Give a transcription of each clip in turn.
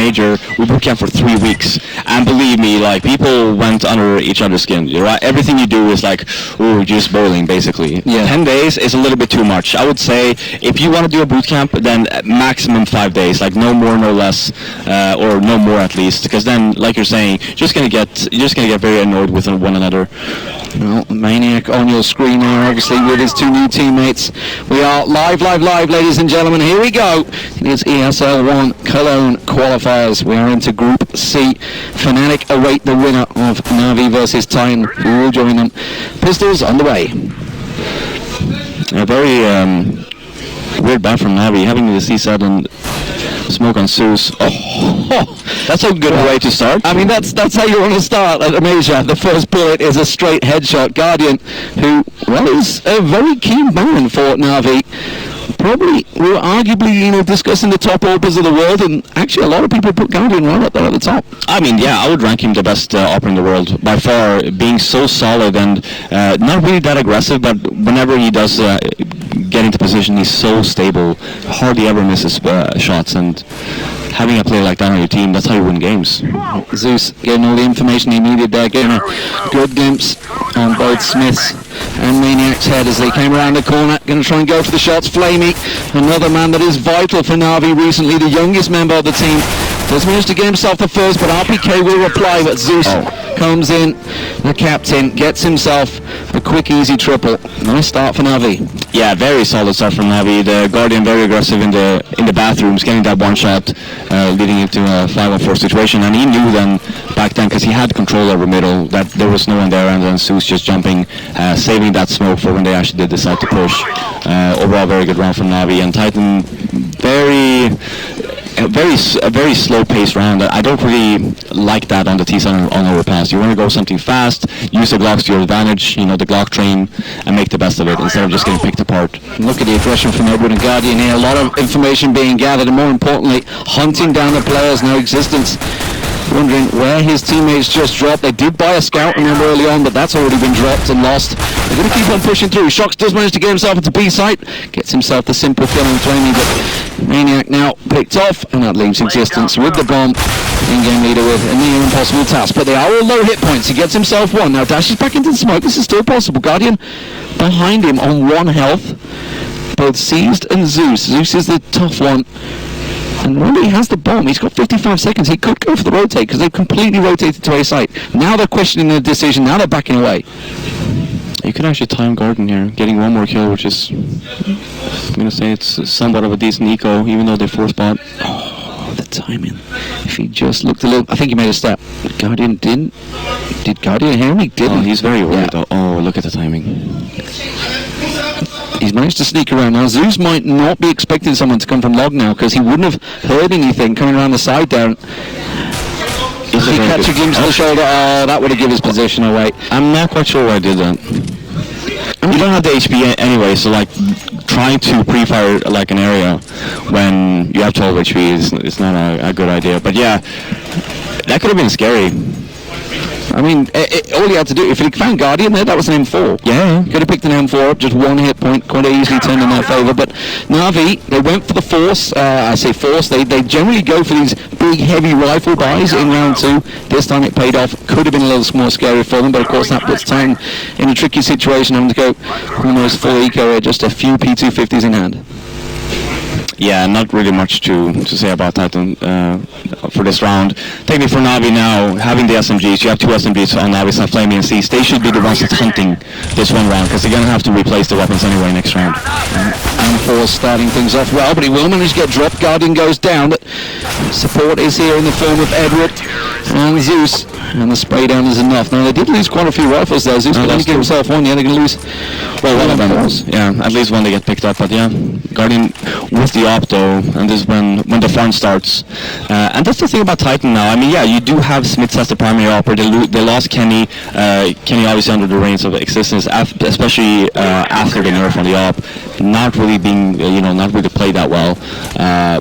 major, we bootcamp for 3 weeks. And believe me, like, people went under each other's skin. Right? Everything you do is like, ooh, just boiling, basically. Yeah. 10 days is a little bit too much. I would say if you want to do a bootcamp, then maximum 5 days, like no more, no less, or no more at least, because then, like you're saying, you're just gonna get very annoyed with one another. Well, Maniac on your screen now, obviously, with his 2 new teammates. We are live, ladies and gentlemen. Here we go. It is ESL 1 Cologne qualifiers. We are into Group C. Fnatic await the winner of Navi versus Titan, who will join them. Pistols on the way. A very weird ban from Navi, having the C7 and smoke on C.2. Oh, that's a good way to start. I mean, that's how you want to start at Amasia. The first bullet is a straight headshot. Guardian, who, well, is a very keen man for Navi. Probably, we were arguably, discussing the top AWPers of the world, and actually a lot of people put Guardian right up there at the top. I mean, yeah, I would rank him the best AWPer in the world, by far, being so solid and not really that aggressive, but whenever he does get into position, he's so stable, hardly ever misses shots, and having a player like that on your team, that's how you win games. Zeus getting all the information he needed there, getting a good glimpse on both Smith's and Maniac's head as they came around the corner, going to try and go for the shots. Flamey, another man that is vital for Navi recently, the youngest member of the team, does manage to get himself the first, but RPK will reply, but Zeus comes in, the captain, gets himself a quick, easy triple. Nice start for Navi. Yeah, very solid start from Navi. The Guardian very aggressive in the bathrooms, getting that one shot, leading into a 5-on-4 situation, and he knew then, back then, because he had control over middle, that there was no one there, and then Zeus just jumping, saving that smoke for when they actually did decide to push. Overall, very good round from Navi, and Titan, a very slow-paced round. I don't really like that on the T7 on overpass. You want to go something fast, use the Glocks to your advantage, the Glock train, and make the best of it instead of just getting picked apart. Look at the aggression from Edward and Guardian here. A lot of information being gathered, and more importantly, hunting down the players no existence. Wondering where his teammates just dropped. They did buy a scout, remember, early on, but that's already been dropped and lost. They're going to keep on pushing through. Shox does manage to get himself into B site, gets himself the simple kill on Flamey, but Maniac now picked off, and that leaves existence with the bomb. In-game leader with a near impossible task, but they are all low hit points. He gets himself one. Now dashes back into the smoke. This is still possible. Guardian behind him on 1 health. Both Seized and Zeus. Zeus is the tough one. And remember, he has the bomb. He's got 55 seconds. He could go for the rotate because they've completely rotated to A site. Now they're questioning the decision. Now they're backing away. You could actually time Guardian here, getting one more kill, which is, I'm going to say it's somewhat of a decent eco, even though they 4-spot. Oh, the timing. If he just looked a little... I think he made a step. Guardian didn't. Did Guardian hear him? He didn't. Oh, he's very worried, though. Oh, look at the timing. He's managed to sneak around. Now, Zeus might not be expecting someone to come from log now, because he wouldn't have heard anything coming around the side there. If he catch a glimpse of the shoulder, that would have given his position away. I'm not quite sure why I did that. You don't have the HP anyway, so like trying to pre-fire like an area when you have 12 HP is not a good idea. But yeah, that could have been scary. I mean, all he had to do, if he found Guardian there, that was an M4. Yeah. Could have picked an M4 up, just 1 hit point, quite easily turned in their favour. But Navi, they went for the Force. I say Force, they generally go for these big, heavy rifle buys in round 2. This time it paid off. Could have been a little more scary for them, but of course that puts Titan in a tricky situation, having to go almost full eco here, just a few P250s in hand. Yeah, not really much to say about Titan for this round. Technically for Navi now, having the SMGs, you have 2 SMGs on Navi, and Flamey and Cease. They should be the ones that's hunting this one round, because they're going to have to replace the weapons anyway next round. And Force starting things off well, but he will manage to get dropped. Guardian goes down, but support is here in the form of Edward and Zeus, and the spray down is enough. Now, they did lose quite a few rifles there. Zeus could only get himself one. Yeah, they're going to lose. Well, one of them was. Yeah, at least one they get picked up, but yeah, Guardian with the op though, and this is when the fun starts. And that's the thing about Titan now. I mean, yeah, you do have Smiths as the primary operator. They lost Kenny. Kenny obviously under the reins of existence, especially after the nerf on the op, not really being, not really played that well.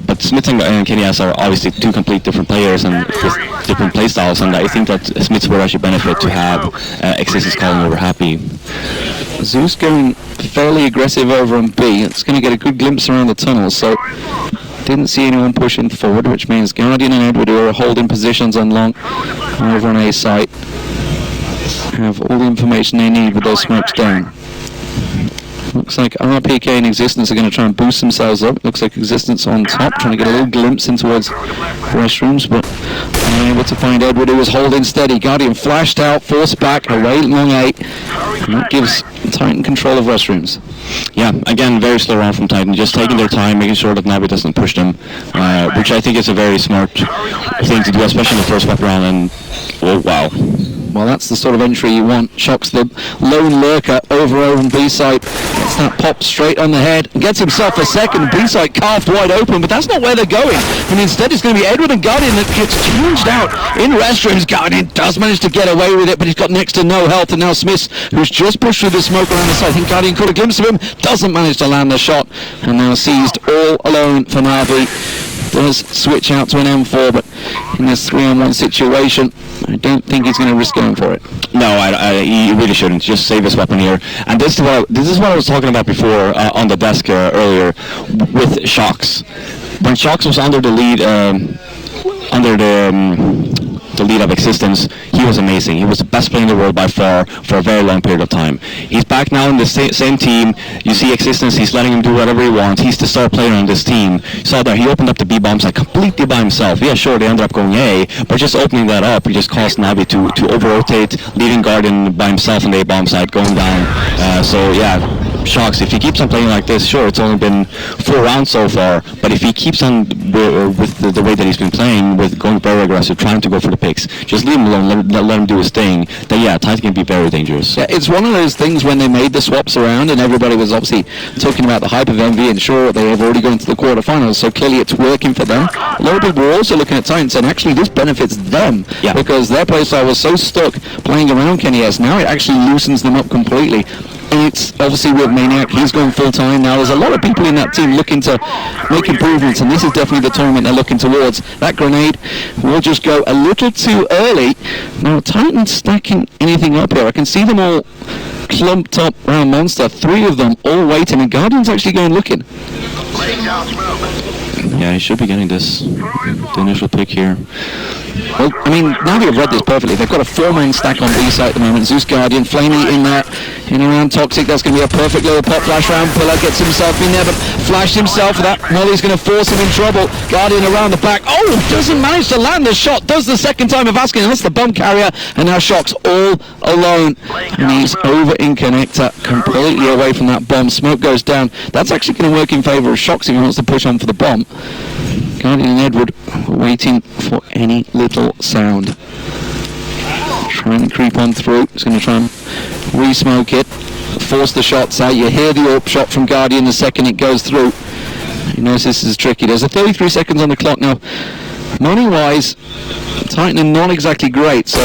But Smiths and Kenny are obviously 2 complete different players and with different play styles, and I think that Smiths would actually benefit to have existence calling over Happy. Zeus going fairly aggressive over on B. It's going to get a good glimpse around the tunnel, so Didn't see anyone pushing forward, which means Guardian and Edward, who are holding positions on long over on A site, have all the information they need with those smokes down. Looks like RPK and Existence are going to try and boost themselves up. Looks like Existence on top, trying to get a little glimpse in towards restrooms, but unable to find Edward, who was holding steady. Guardian flashed out, forced back, away long 8, and that gives Titan control of restrooms. Yeah, again, very slow round from Titan, just taking their time, making sure that Navi doesn't push them, which I think is a very smart thing to do, especially in the first swap round, and oh wow. Well, that's the sort of entry you want. Shocks the lone lurker over on B-side. Gets that pop straight on the head. Gets himself a second. B-side carved wide open, but that's not where they're going. And instead it's going to be Edward and Guardian that gets changed out in restrooms. Guardian does manage to get away with it, but he's got next to no health. And now Smith, who's just pushed through the smoke around the side. I think Guardian caught a glimpse of him. Doesn't manage to land the shot. And now seized all alone for Navi. Does switch out to an M4, but in this 3-on-1 situation, I don't think he's going to risk going for it. No, he really shouldn't. Just save his weapon here. And this is what I was talking about before on the desk earlier with Shocks. When Shocks was under the lead, the lead of Existence, he was amazing. He was the best player in the world by far for a very long period of time. He's back now in the same team. You see Existence, he's letting him do whatever he wants. He's the star player on this team. You saw that he opened up the B bomb site completely by himself. Yeah, sure, they ended up going A, but just opening that up, he just caused Navi to over-rotate, leaving Guardian by himself on the A bomb site, going down. So yeah, Shocks, if he keeps on playing like this, sure, it's only been 4 rounds so far, but if he keeps on with the way that he's been playing, with going very aggressive, trying to go for the picks, just leave him alone, let him do his thing, then yeah, Titan can be very dangerous. Yeah, it's one of those things when they made the swaps around and everybody was obviously talking about the hype of Envy, and sure, they have already gone to the quarterfinals, so clearly it's working for them. A lot of people were also looking at Titan saying actually this benefits them, because their playstyle was so stuck playing around Kenny S. Now it actually loosens them up completely. And it's obviously with Maniac, he's going full time now. There's a lot of people in that team looking to make improvements, and this is definitely the tournament they're looking towards. That grenade will just go a little too early. Now Titan stacking anything up here. I can see them all clumped up around Monster, 3 of them all waiting, and Guardian's actually going looking. Yeah, he should be getting this, the initial pick here. Well, I mean, Navi have read this perfectly. They've got a 4-man stack on B side at the moment. Zeus Guardian, Flamey in there, in around Toxic. That's going to be a perfect little pop flash round. Pillar gets himself in there, but flashed himself. That Molly's going to force him in trouble. Guardian around the back. Oh, doesn't manage to land the shot. Does the second time of asking, and that's the bomb carrier. And now Shocks all alone. And he's over in connector, completely away from that bomb. Smoke goes down. That's actually going to work in favour of Shocks if he wants to push on for the bomb. Guardian and Edward waiting for any little sound. Trying to creep on through. He's going to try and re-smoke it. Force the shots out. You hear the AWP shot from Guardian the second it goes through. He knows this is tricky. There's a 33 seconds on the clock now. Money-wise, Titan are not exactly great, so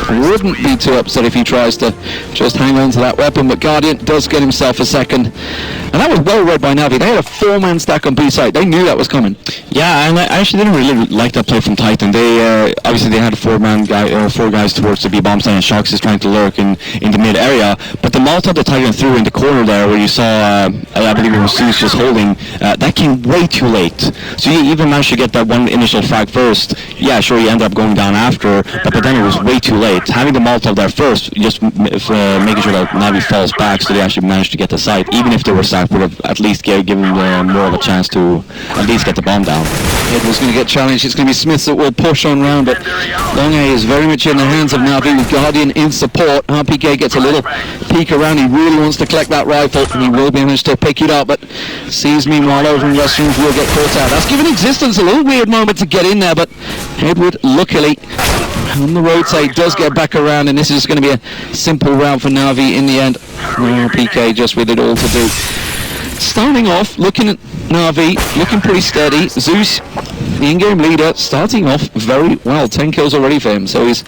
I wouldn't be too upset if he tries to just hang on to that weapon, but Guardian does get himself a second. And that was well read by Navi. They had a 4-man stack on B side. They knew that was coming. Yeah, and I actually didn't really like that play from Titan. They obviously they had a 4 guys towards the B bomb site, and Sharks is trying to lurk in the mid area. But the Molotov that Titan threw in the corner there, where you saw I believe it was Zeus just holding, that came way too late. So you even managed to get that one initial frag first. Yeah, sure, you ended up going down after, but then it was way too late. Having the Molotov there first, just making sure that Navi falls back, so they actually managed to get the site. Even if they were sacked, would have at least given them more of a chance to at least get the bomb down. Edward's going to get challenged. It's going to be Smith that will push on round, but Long A is very much in the hands of Navi with Guardian in support. RPK gets a little peek around. He really wants to collect that rifle, and he will be managed to pick it up, but sees meanwhile over in restrooms will get caught out. That's given Existence a little weird moment to get in there, but Edward luckily on the rotate does get back around, and this is going to be a simple round for Navi in the end. RPK just with it all to do. Starting off, looking at Navi, looking pretty steady. Zeus, the in-game leader, starting off very well. 10 kills already for him, so he's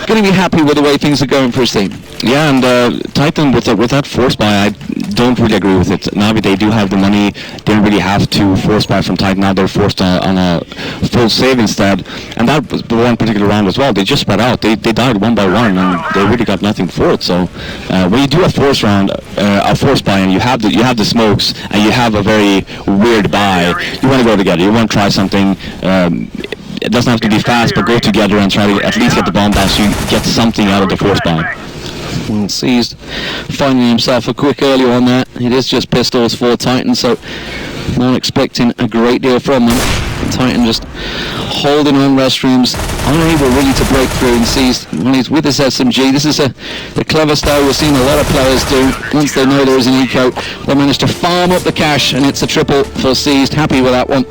going to be happy with the way things are going for his team. Yeah, and Titan with that force buy, I don't really agree with it. Navi, they do have the money. They don't really have to force buy from Titan. Now they're forced on a full save instead. And that was the one particular round as well. They just spread out. They died one by one, and they really got nothing for it. So when you do a force round, a force buy, and you have the smokes, and you have a very weird buy, you want to go together. You want to try something. It doesn't have to be fast, but go together and try to at least get the bomb down so you get something out of the force buy. Well, Seized finding himself a quick early on there. It is just pistols for Titan, so not expecting a great deal from them. Titan just holding on restrooms, unable really to break through, and Seized when he's with his SMG. This is the clever style we're seeing a lot of players do. Once they know there is an eco, they manage to farm up the cash, and it's a triple for Seized. Happy with that one.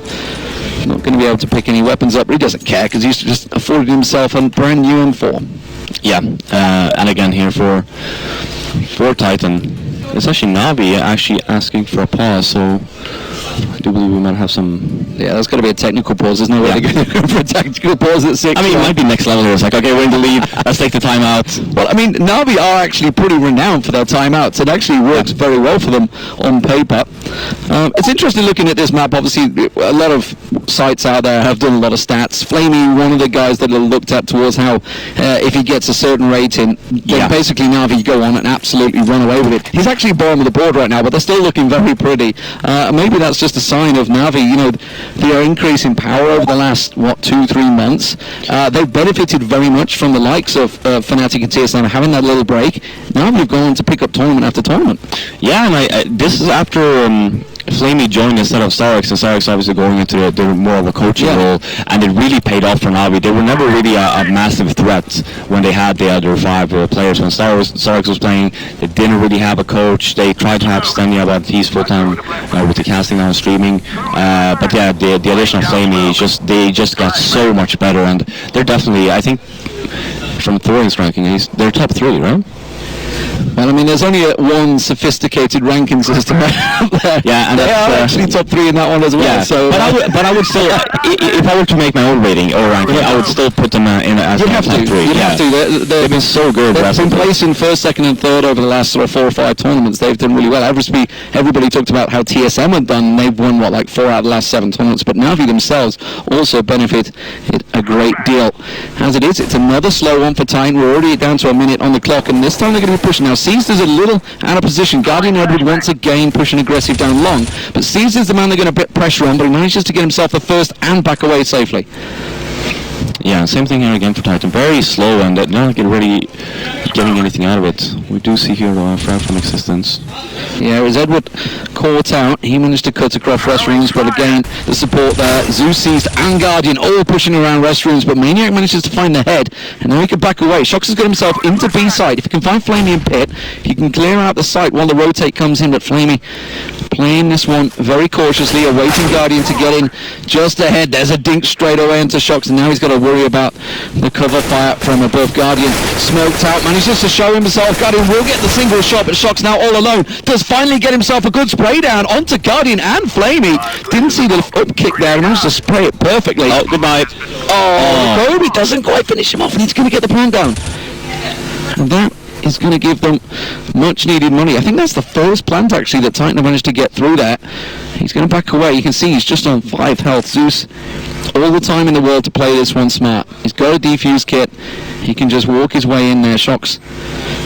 Not going to be able to pick any weapons up, but he doesn't care because he's just afforded himself a brand new M4. Yeah, and again here for Titan, it's actually Navi actually asking for a pause, so I do believe we might have some... Yeah, there's got to be a technical pause. There's no way to go for a technical pause at 6. I mean, it might be next level here. It's like, okay, we're in the lead. Let's take the timeout. Well, I mean, Navi are actually pretty renowned for their timeouts. It actually works very well for them on paper. It's interesting looking at this map. Obviously, a lot of sites out there have done a lot of stats. Flamey, one of the guys that are looked at towards how if he gets a certain rating, then basically Navi go on and absolutely run away with it. He's actually bottom of the board right now, but they're still looking very pretty. Maybe that's just a sign of Navi. You know, their increase in power over the last 2-3 months. They've benefited very much from the likes of Fnatic and TSM having that little break. Now they've gone on to pick up tournament after tournament. Yeah, and this is after Flamey joined instead of Starix, and Starix obviously going into the more of a coaching role, and it really paid off for Navi. They were never really a massive threat when they had the other 5 players. When Starix was playing, they didn't really have a coach. They tried to have Stenya, but he's full-time with the casting now and streaming. But yeah, the addition of Flamey, they just got so much better, and they're definitely, I think, from Thorin's ranking, they're top 3, right? Well, I mean, there's only one sophisticated ranking system out there. Yeah, and they are actually top 3 in that one as well. Yeah, so, but I would still, if I were to make my own rating or ranking, I would still put them in as top 3. You'd have to. They've been so good. They've been placing first, second, and third over the last sort of 4 or 5 tournaments. They've done really well. Everybody talked about how TSM had done. They've won 4 out of the last 7 tournaments. But Navi themselves also benefit a great deal. As it is, it's another slow one for Titan. We're already down to a minute on the clock, and this time they're going to be pushing. Now, Seized is a little out of position. Guardian Edward once again pushing aggressive down long, but Seized is the man they're going to put pressure on, but he manages to get himself the first and back away safely. Yeah, same thing here again for Titan. Very slow, and they're not really getting anything out of it. We do see here Frag from Existence. Yeah, as Edward caught out, he managed to cut across restrooms, but again, the support there. Zeus, Seized, and Guardian all pushing around restrooms, but Maniac manages to find the head, and now he can back away. Shox has got himself into B side. If he can find Flamey and Pit, he can clear out the site while the rotate comes in, but Flamey playing this one very cautiously, awaiting Guardian to get in just ahead. There's a dink straight away into Shox, and now he's got to worry about the cover fire from above. Guardian smoked out, manages to show himself. Guardian will get the single shot, but Shox now all alone. Does finally get himself a good spray down onto Guardian and Flamey. Didn't see the up kick there, managed to spray it perfectly. Oh, goodbye. Kobe doesn't quite finish him off, and he's going to get the plant down. And that is going to give them much needed money. I think that's the first plant actually that Titan managed to get through there. He's going to back away. You can see he's just on 5 health. Zeus, all the time in the world to play this one smart. He's got a defuse kit. He can just walk his way in there. Shox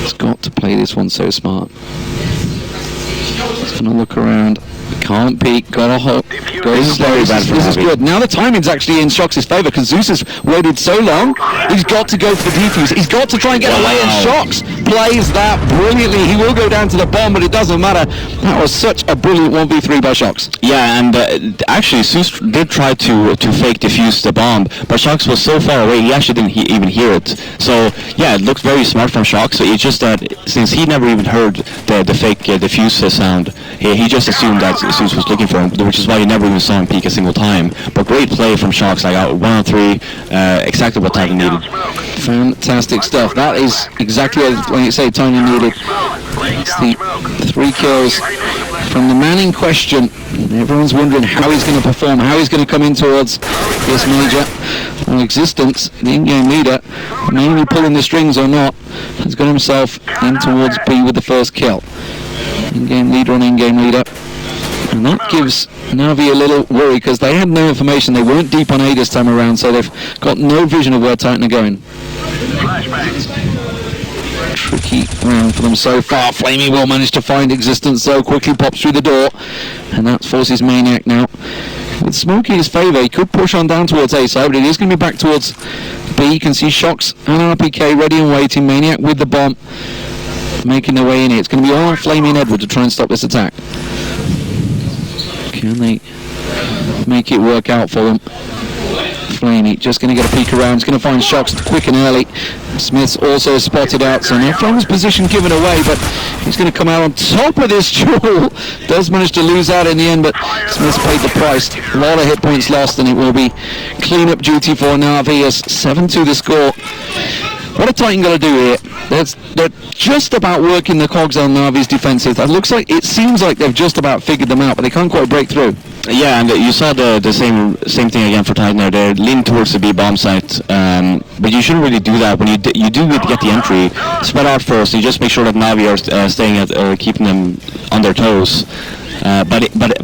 has got to play this one so smart. He's going to look around. Can't peek, got a hook. This is very bad for This is good. Now the timing's actually in Shox's favour because Zeus has waited so long. He's got to go for the defuse. He's got to try and get away, and Shox plays that brilliantly. He will go down to the bomb, but it doesn't matter. That was such a brilliant 1v3 by Shox. Yeah, and actually Zeus did try to fake defuse the bomb, but Shox was so far away he actually didn't even hear it. So yeah, it looked very smart from Shox. So it's just that since he never even heard the fake defuse sound, he just assumed that Zeus was looking for him, which is why you never even saw him peek a single time. But great play from Shox. I got 1 on 3, exactly what Titan needed. Fantastic stuff. That is exactly what you say Titan needed. It's the 3 kills from the man in question. Everyone's wondering how he's going to perform, how he's going to come in towards this major. On Existence, the in-game leader, mainly pulling the strings or not, has got himself in towards B with the first kill. In-game leader on in-game leader. And that gives Navi a little worry because they had no information. They weren't deep on A this time around, so they've got no vision of where Titan are going. Tricky round for them so far. Flamey will manage to find existence, though. Quickly pops through the door, and that forces Maniac now. With Smokey in his favour, he could push on down towards A side, but it is going to be back towards B. You can see Shocks and RPK ready and waiting. Maniac with the bomb, making their way in here. It's going to be all on Flamey and Edward to try and stop this attack. Can they make it work out for them? Flamey just going to get a peek around. He's going to find Shocks quick and early. Smith's also spotted out, so now Flamey's position given away, but he's going to come out on top of this duel. Does manage to lose out in the end, but Smith's paid the price. A lot of hit points lost, and it will be clean-up duty for Navi as 7-2 the score. What are Titan got to do here? They're just about working the cogs on Navi's defensive. It seems like they've just about figured them out, but they can't quite break through. Yeah, and you saw the same thing again for Titan there. They're leaning towards the B bomb site, but you shouldn't really do that. When you do get the entry, spread out first. You just make sure that Navi are staying at keeping them on their toes. But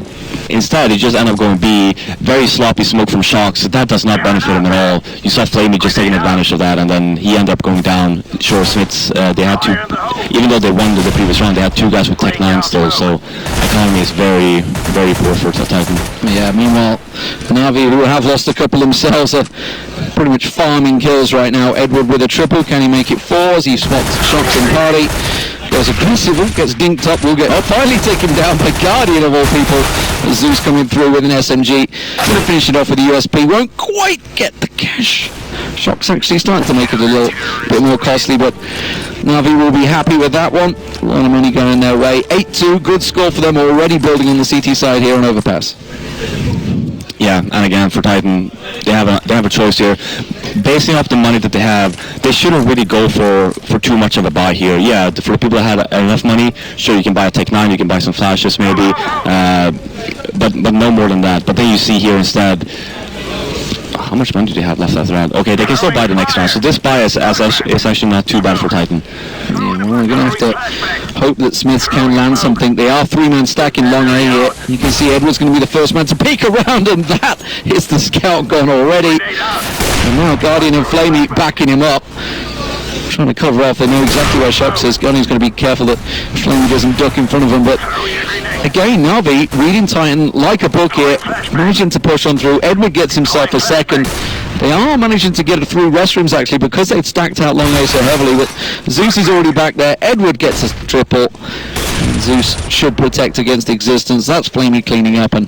instead, he just ended up going B. Very sloppy smoke from Shocks. That does not benefit him at all. You saw Flamey just taking advantage of that, and then he ended up going down. Sure, Smiths, they had two, even though they won the previous round, they had two guys with Tech 9 still, so economy is very, very poor for Titan. Yeah, meanwhile, Navi, who have lost a couple themselves, are pretty much farming kills right now. Edward with a triple. Can he make it 4 as he spots Shocks and Party? Goes aggressive, gets dinked up, will get finally taken down by Guardian of all people. Zeus coming through with an SMG. Going to finish it off with the USP. Won't quite get the cash. Shocks actually starting to make it a little bit more costly, but Navi will be happy with that one. A lot of money going their way. 8-2, good score for them, already building on the CT side here on Overpass. Yeah, and again for Titan, they have a choice here. Basing off the money that they have, they shouldn't really go for too much of a buy here. Yeah, for the people that had enough money, sure, you can buy a Tech 9, you can buy some flashes maybe, but no more than that. But then you see here instead, how much money do they have left after round? Okay, they can still buy the next round, so this buy is actually not too bad for Titan. Yeah, well, we're going to have to hope that Smiths can land something. They are 3-man stacking long A here. You can see Edward's going to be the first man to peek around, and that is the scout gone already. And now Guardian and Flamey backing him up, trying to cover off. They know exactly where Shocks is. Guardian's going to be careful that Flamey doesn't duck in front of him, but again, Navi reading Titan like a book here, managing to push on through. Edward gets himself a second. They are managing to get it through restrooms actually because they'd stacked out long A so heavily. But Zeus is already back there. Edward gets a triple. And Zeus should protect against existence. That's Flamey cleaning up, and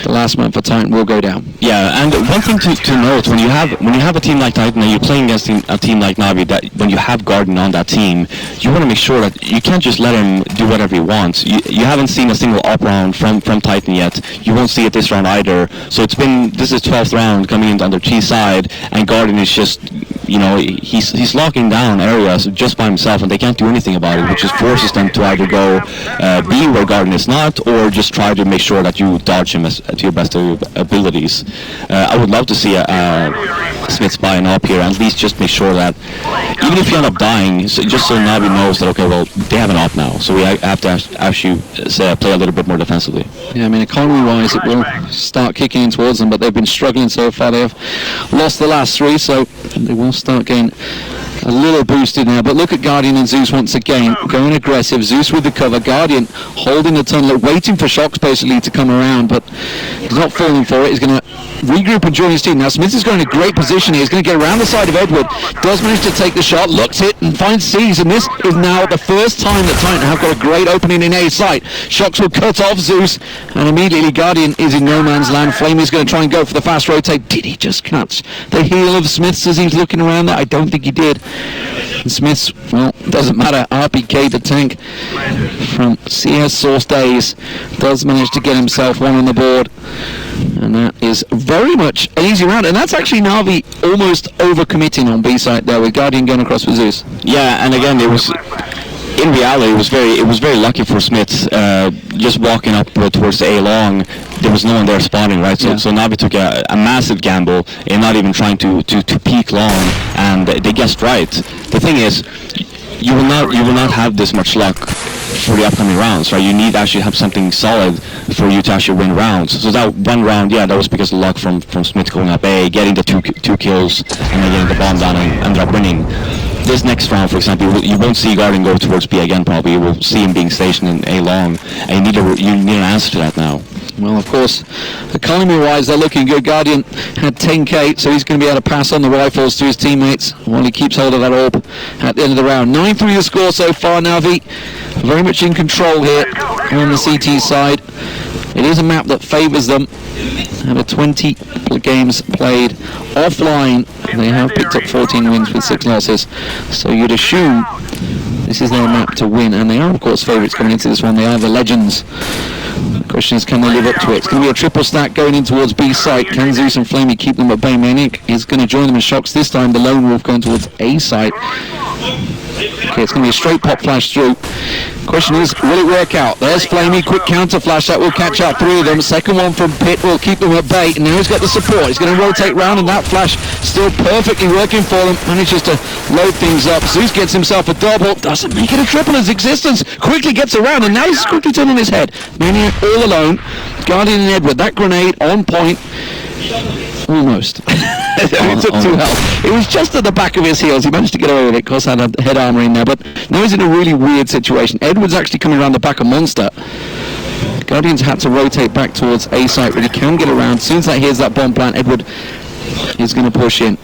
the last man for Titan will go down. Yeah, and one thing to note, when you have a team like Titan and you're playing against a team like Navi, that when you have Guardian on that team, you want to make sure that you can't just let him do whatever he wants. You haven't seen a single up round from Titan yet. You won't see it this round either. So this is 12th round coming in on their T side, and Guardian is just, he's locking down areas just by himself, and they can't do anything about it, which just forces them to either go B where Guardian is not, or just try to make sure that you dodge him to your best of your abilities. I would love to see Smiths buying up here, and at least just make sure that even if you end up dying, just so Navi knows that, okay, well, they have an op now, so we have to actually play a little bit more defensively. Yeah, I mean, economy-wise, it will start kicking in towards them, but they've been struggling so far. They have lost the last 3, so they will start getting a little boosted now. But look at Guardian and Zeus once again, going aggressive. Zeus with the cover, Guardian holding the tunnel, waiting for Shocks basically to come around, but he's not falling for it. He's going to regroup and join his team. Now Smith is going in a great position here. He's going to get around the side of Edward, does manage to take the shot, looks it and finds C's, and this is now the first time that Titan have got a great opening in A site. Shocks will cut off Zeus, and immediately Guardian is in no man's land. Flame is going to try and go for the fast rotate. Did he just catch the heel of Smiths as he's looking around there? I don't think he did. And Smiths, well, doesn't matter. RPK, the tank from CS Source Days, does manage to get himself one on the board. And that is very much an easy round. And that's actually Navi almost overcommitting on B site there with Guardian going across with Zeus. Yeah, and again, in reality, it was very lucky for Smiths just walking up towards the A long. There was no one there spawning, right? So, so Navi took a massive gamble in not even trying to peek long, and they guessed right. The thing is, you will not have this much luck for the upcoming rounds, right? You need to actually have something solid for you to actually win rounds. So that one round, that was because of luck from Smith going up A, getting the two kills, and then getting the bomb down and ended up winning. This next round, for example, you won't see Guardian go towards B again probably. You will see him being stationed in A long, and you need an answer to that now. Well, of course, economy-wise, they're looking good. Guardian had 10k, so he's going to be able to pass on the rifles to his teammates while he keeps hold of that orb at the end of the round. 9-3 the score so far. Navi very much in control here on the CT side. It is a map that favours them. Out of 20 games played offline, they have picked up 14 wins with 6 losses. So you'd assume this is their map to win, and they are, of course, favourites coming into this one. They are the Legends. The question is, can they live up to it? It's going to be a triple stack going in towards B site. Can Zeus and Flamey keep them at bay? Maniac is going to join them in shocks. This time the Lone Wolf going towards A site. Okay, it's going to be a straight pop flash through. Question is, will it work out? There's Flamey, quick counter flash, that will catch out 3 of them. Second one from Pitt will keep them at bay. And now he's got the support. He's going to rotate round, and that flash still perfectly working for them. Manages to load things up. Zeus gets himself a double. Doesn't make it a triple as existence. Quickly gets around, and now he's quickly turning his head. Maniac all alone. Guardian and Edward, that grenade on point. Almost. It took 2 health. It was just at the back of his heels. He managed to get away with it because had a head armor in there. But now he's in a really weird situation. Edward's actually coming around the back of Monster. Guardians had to rotate back towards A site, but he can get around. As soon as that hears that bomb plant, Edward is going to push in.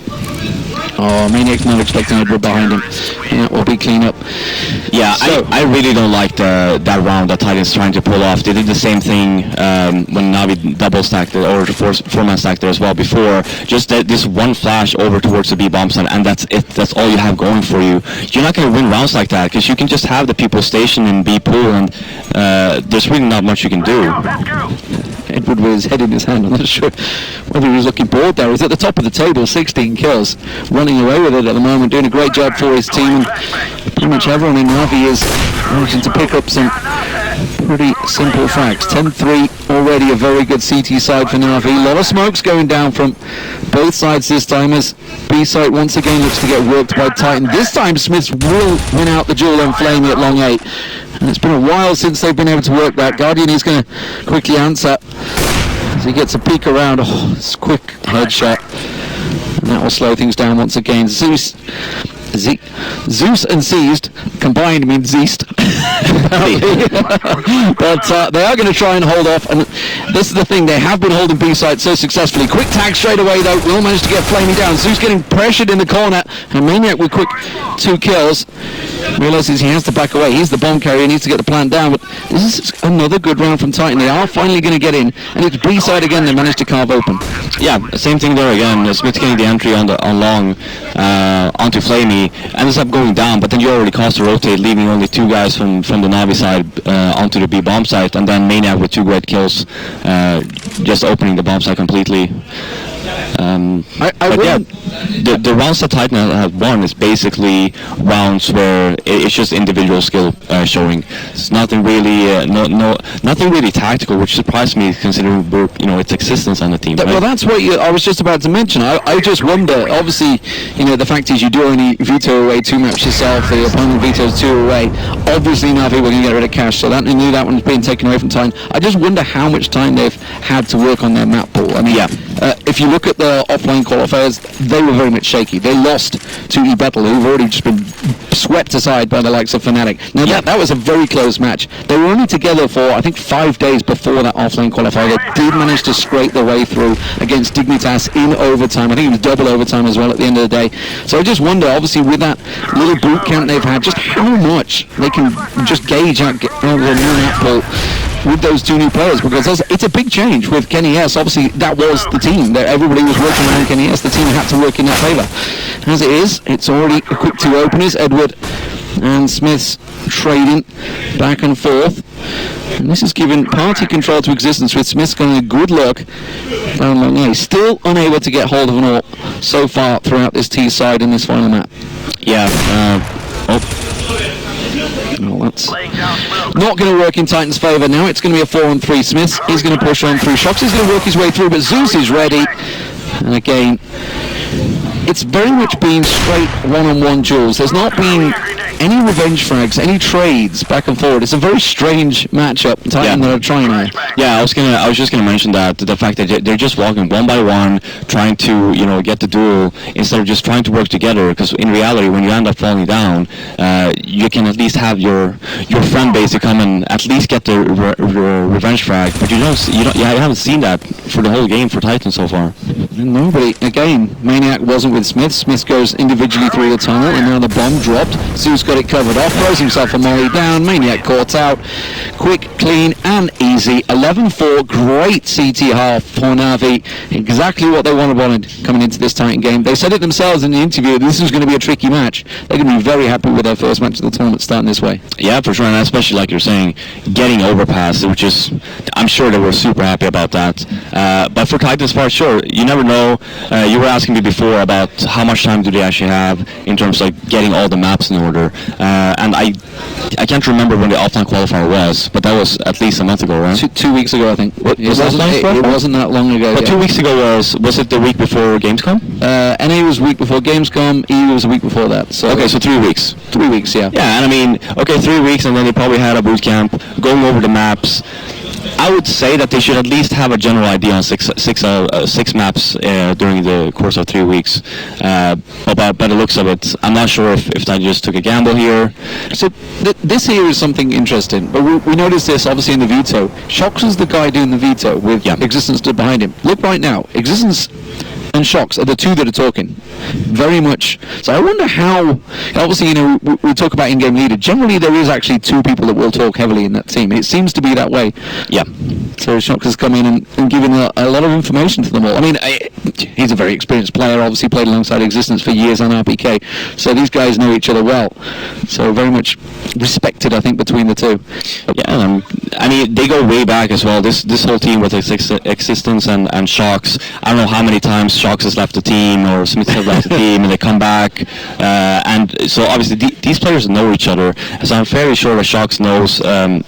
Oh, Maniac's not expecting Edward behind him. Yeah, will be clean up. Yeah, so, I really don't like that round that Titans trying to pull off. They did the same thing when Navi double stacked it, or four-man stacked it as well before. Just this one flash over towards the B bomb site, and that's it. That's all you have going for you. You're not going to win rounds like that because you can just have the people stationed in B pool, and there's really not much you can do. Edward with his head in his hand. I'm not sure whether he was looking bored there. He's at the top of the table, 16 kills, running away with it at the moment, doing a great job for his team. And pretty much everyone in Navi is managing to pick up some pretty simple facts. 10-3 already, a very good CT side for Navi. A lot of smokes going down from both sides this time as B side once again looks to get worked by Titan. This time Smiths will win out the duel on Flamey at long 8. And it's been a while since they've been able to work that. Guardian is going to quickly answer as he gets a peek around. Oh, it's a quick headshot. And that will slow things down once again. Zeus and Seized combined means Zeist. But they are going to try and hold off, and this is the thing, they have been holding B side so successfully. Quick tag straight away though, will manage to get Flamey down. Zeus getting pressured in the corner, and Maniac with quick 2 kills. Realizes he has to back away. He's the bomb carrier, needs to get the plant down, but this is another good round from Titan. They are finally going to get in, and it's B side again they managed to carve open. Yeah, same thing there again. Smith getting the entry on long onto Flamey, ends up going down, but then you already caused a rotate, leaving only 2 guys from the Navi side onto the B bomb site, and then Maniac with 2 great kills, just opening the bomb site completely. The rounds that Titan have won is basically rounds where it's just individual skill showing. It's nothing really, nothing really tactical, which surprised me considering its existence on the team. Right? Well, that's what I was just about to mention. I just wonder. Obviously, the fact is you do only veto away 2 maps yourself. The opponent vetoes 2 away. Obviously, Navi were going to get rid of Cash, so that knew that one's being taken away from Titan. I just wonder how much time they've had to work on their map pool. I mean, if you look at the offline qualifiers, they were very much shaky. They lost to eBettle, who've already just been swept aside by the likes of Fnatic. Now that was a very close match. They were only together for I think 5 days before that offline qualifier. They did manage to scrape their way through against Dignitas in overtime. I think it was double overtime as well at the end of the day. So I just wonder, obviously with that little boot camp they've had, just how much they can just gauge out the new map pool with those 2 new players, because it's a big change with Kenny S. Obviously that was the team that everybody was working around Kenny S. The team had to work in their favour. As it is, it's already a quick 2 openers. Edward and Smith's trading back and forth, and this has given party control to existence with Smith's going a good look down long A. Still unable to get hold of an AWP so far throughout this T side in this final map. Well, that's not going to work in Titan's favour now. It's going to be a 4-on-3. Smith is going to push on through. Shocks is going to work his way through, but Zeus is ready. And again, it's very much been straight one-on-one duels. There's not been any revenge frags, any trades back and forward. It's a very strange matchup. Titan that are trying to. Yeah, I was just gonna mention that the fact that they're just walking one by one, trying to get the duel instead of just trying to work together. Because in reality, when you end up falling down, you can at least have your friend base to come and at least get the revenge frag. But you haven't seen that for the whole game for Titan so far. Nobody. Again, Maniac wasn't with Smith. Smith goes individually through the tunnel, and now the bomb dropped. Zeus got it covered off, throws himself a molly down. Maniac caught out. Quick, clean, and easy. 11-4. Great CT half for Na'Vi. Exactly what they wanted coming into this Titan game. They said it themselves in the interview. This was going to be a tricky match. They're going to be very happy with their first match of the tournament starting this way. Yeah, for sure, and especially like you're saying, getting overpass, which is, I'm sure they were super happy about that. But for Titan's part, sure, you never know. You were asking me before about how much time do they actually have in terms of like getting all the maps in order, and I can't remember when the offline qualifier was, but that was at least a month ago, right? 2 weeks ago, I think. It wasn't that long ago. But 2 weeks ago was it the week before Gamescom? NA was a week before Gamescom. EU was a week before that. So okay, so 3 weeks. 3 weeks, yeah. Yeah, and I mean, okay, 3 weeks, and then they probably had a boot camp going over the maps. I would say that they should at least have a general idea on six maps during the course of 3 weeks. But by the looks of it, I'm not sure if they just took a gamble here. So this here is something interesting. But we noticed this obviously in the veto. Shox is the guy doing the veto with Existence stood behind him. Look right now, Existence and Shox are the two that are talking. Very much. So I wonder how, obviously, we talk about in-game leader. Generally, there is actually two people that will talk heavily in that team. It seems to be that way. Yeah. So Shox has come in and given a lot of information to them all. I mean, he's a very experienced player, obviously played alongside Existence for years on RPK. So these guys know each other well. So very much respected, I think, between the two. Yeah, I mean, they go way back as well. This whole team with Existence and Shox, I don't know how many times Shox has left the team or Smith has left the team and they come back. And so obviously these players know each other. So I'm fairly sure that Shox knows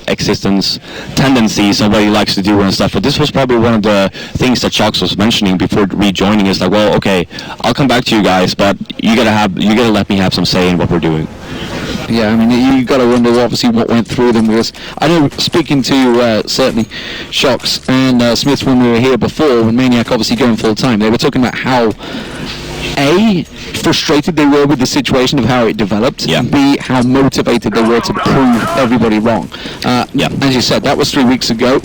Existence tendencies and what he likes to do and stuff. But this was probably one of the things that Shox was mentioning before rejoining is like, well, okay, I'll come back to you guys, but you gotta let me have some say in what we're doing. Yeah, I mean, you got to wonder obviously what went through them, because I know speaking to certainly Shox and Smith when we were here before, when Maniac obviously going full time, they were talking about how frustrated they were with the situation of how it developed, and B, how motivated they were to prove everybody wrong. As you said, that was 3 weeks ago.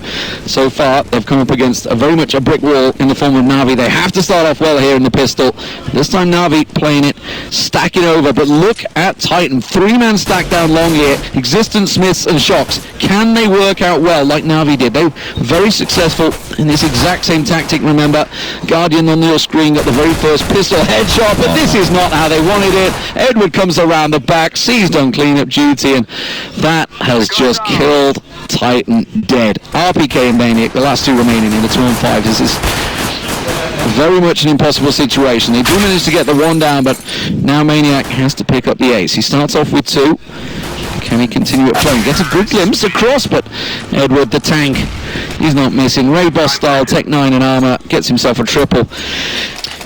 So far, they've come up against very much a brick wall in the form of Na'Vi. They have to start off well here in the pistol. This time Na'Vi playing it, stacking over, but look at Titan. 3-man stack down long here. Existence, Smiths, and Shox. Can they work out well like Na'Vi did? They were very successful in this exact same tactic, remember. Guardian on your screen got the very first pistol headshot, but this is not how they wanted it. Edward comes around the back, sees done cleanup duty, and that has just killed Titan dead. RPK and Maniac, the last two remaining in the 2-on-5. This is very much an impossible situation. They do manage to get the one down, but now Maniac has to pick up the ace. He starts off with 2. Can he continue it flowing? Gets a good glimpse across, but Edward the tank, he's not missing. Ray Boss style, Tech 9 and armor, gets himself a triple.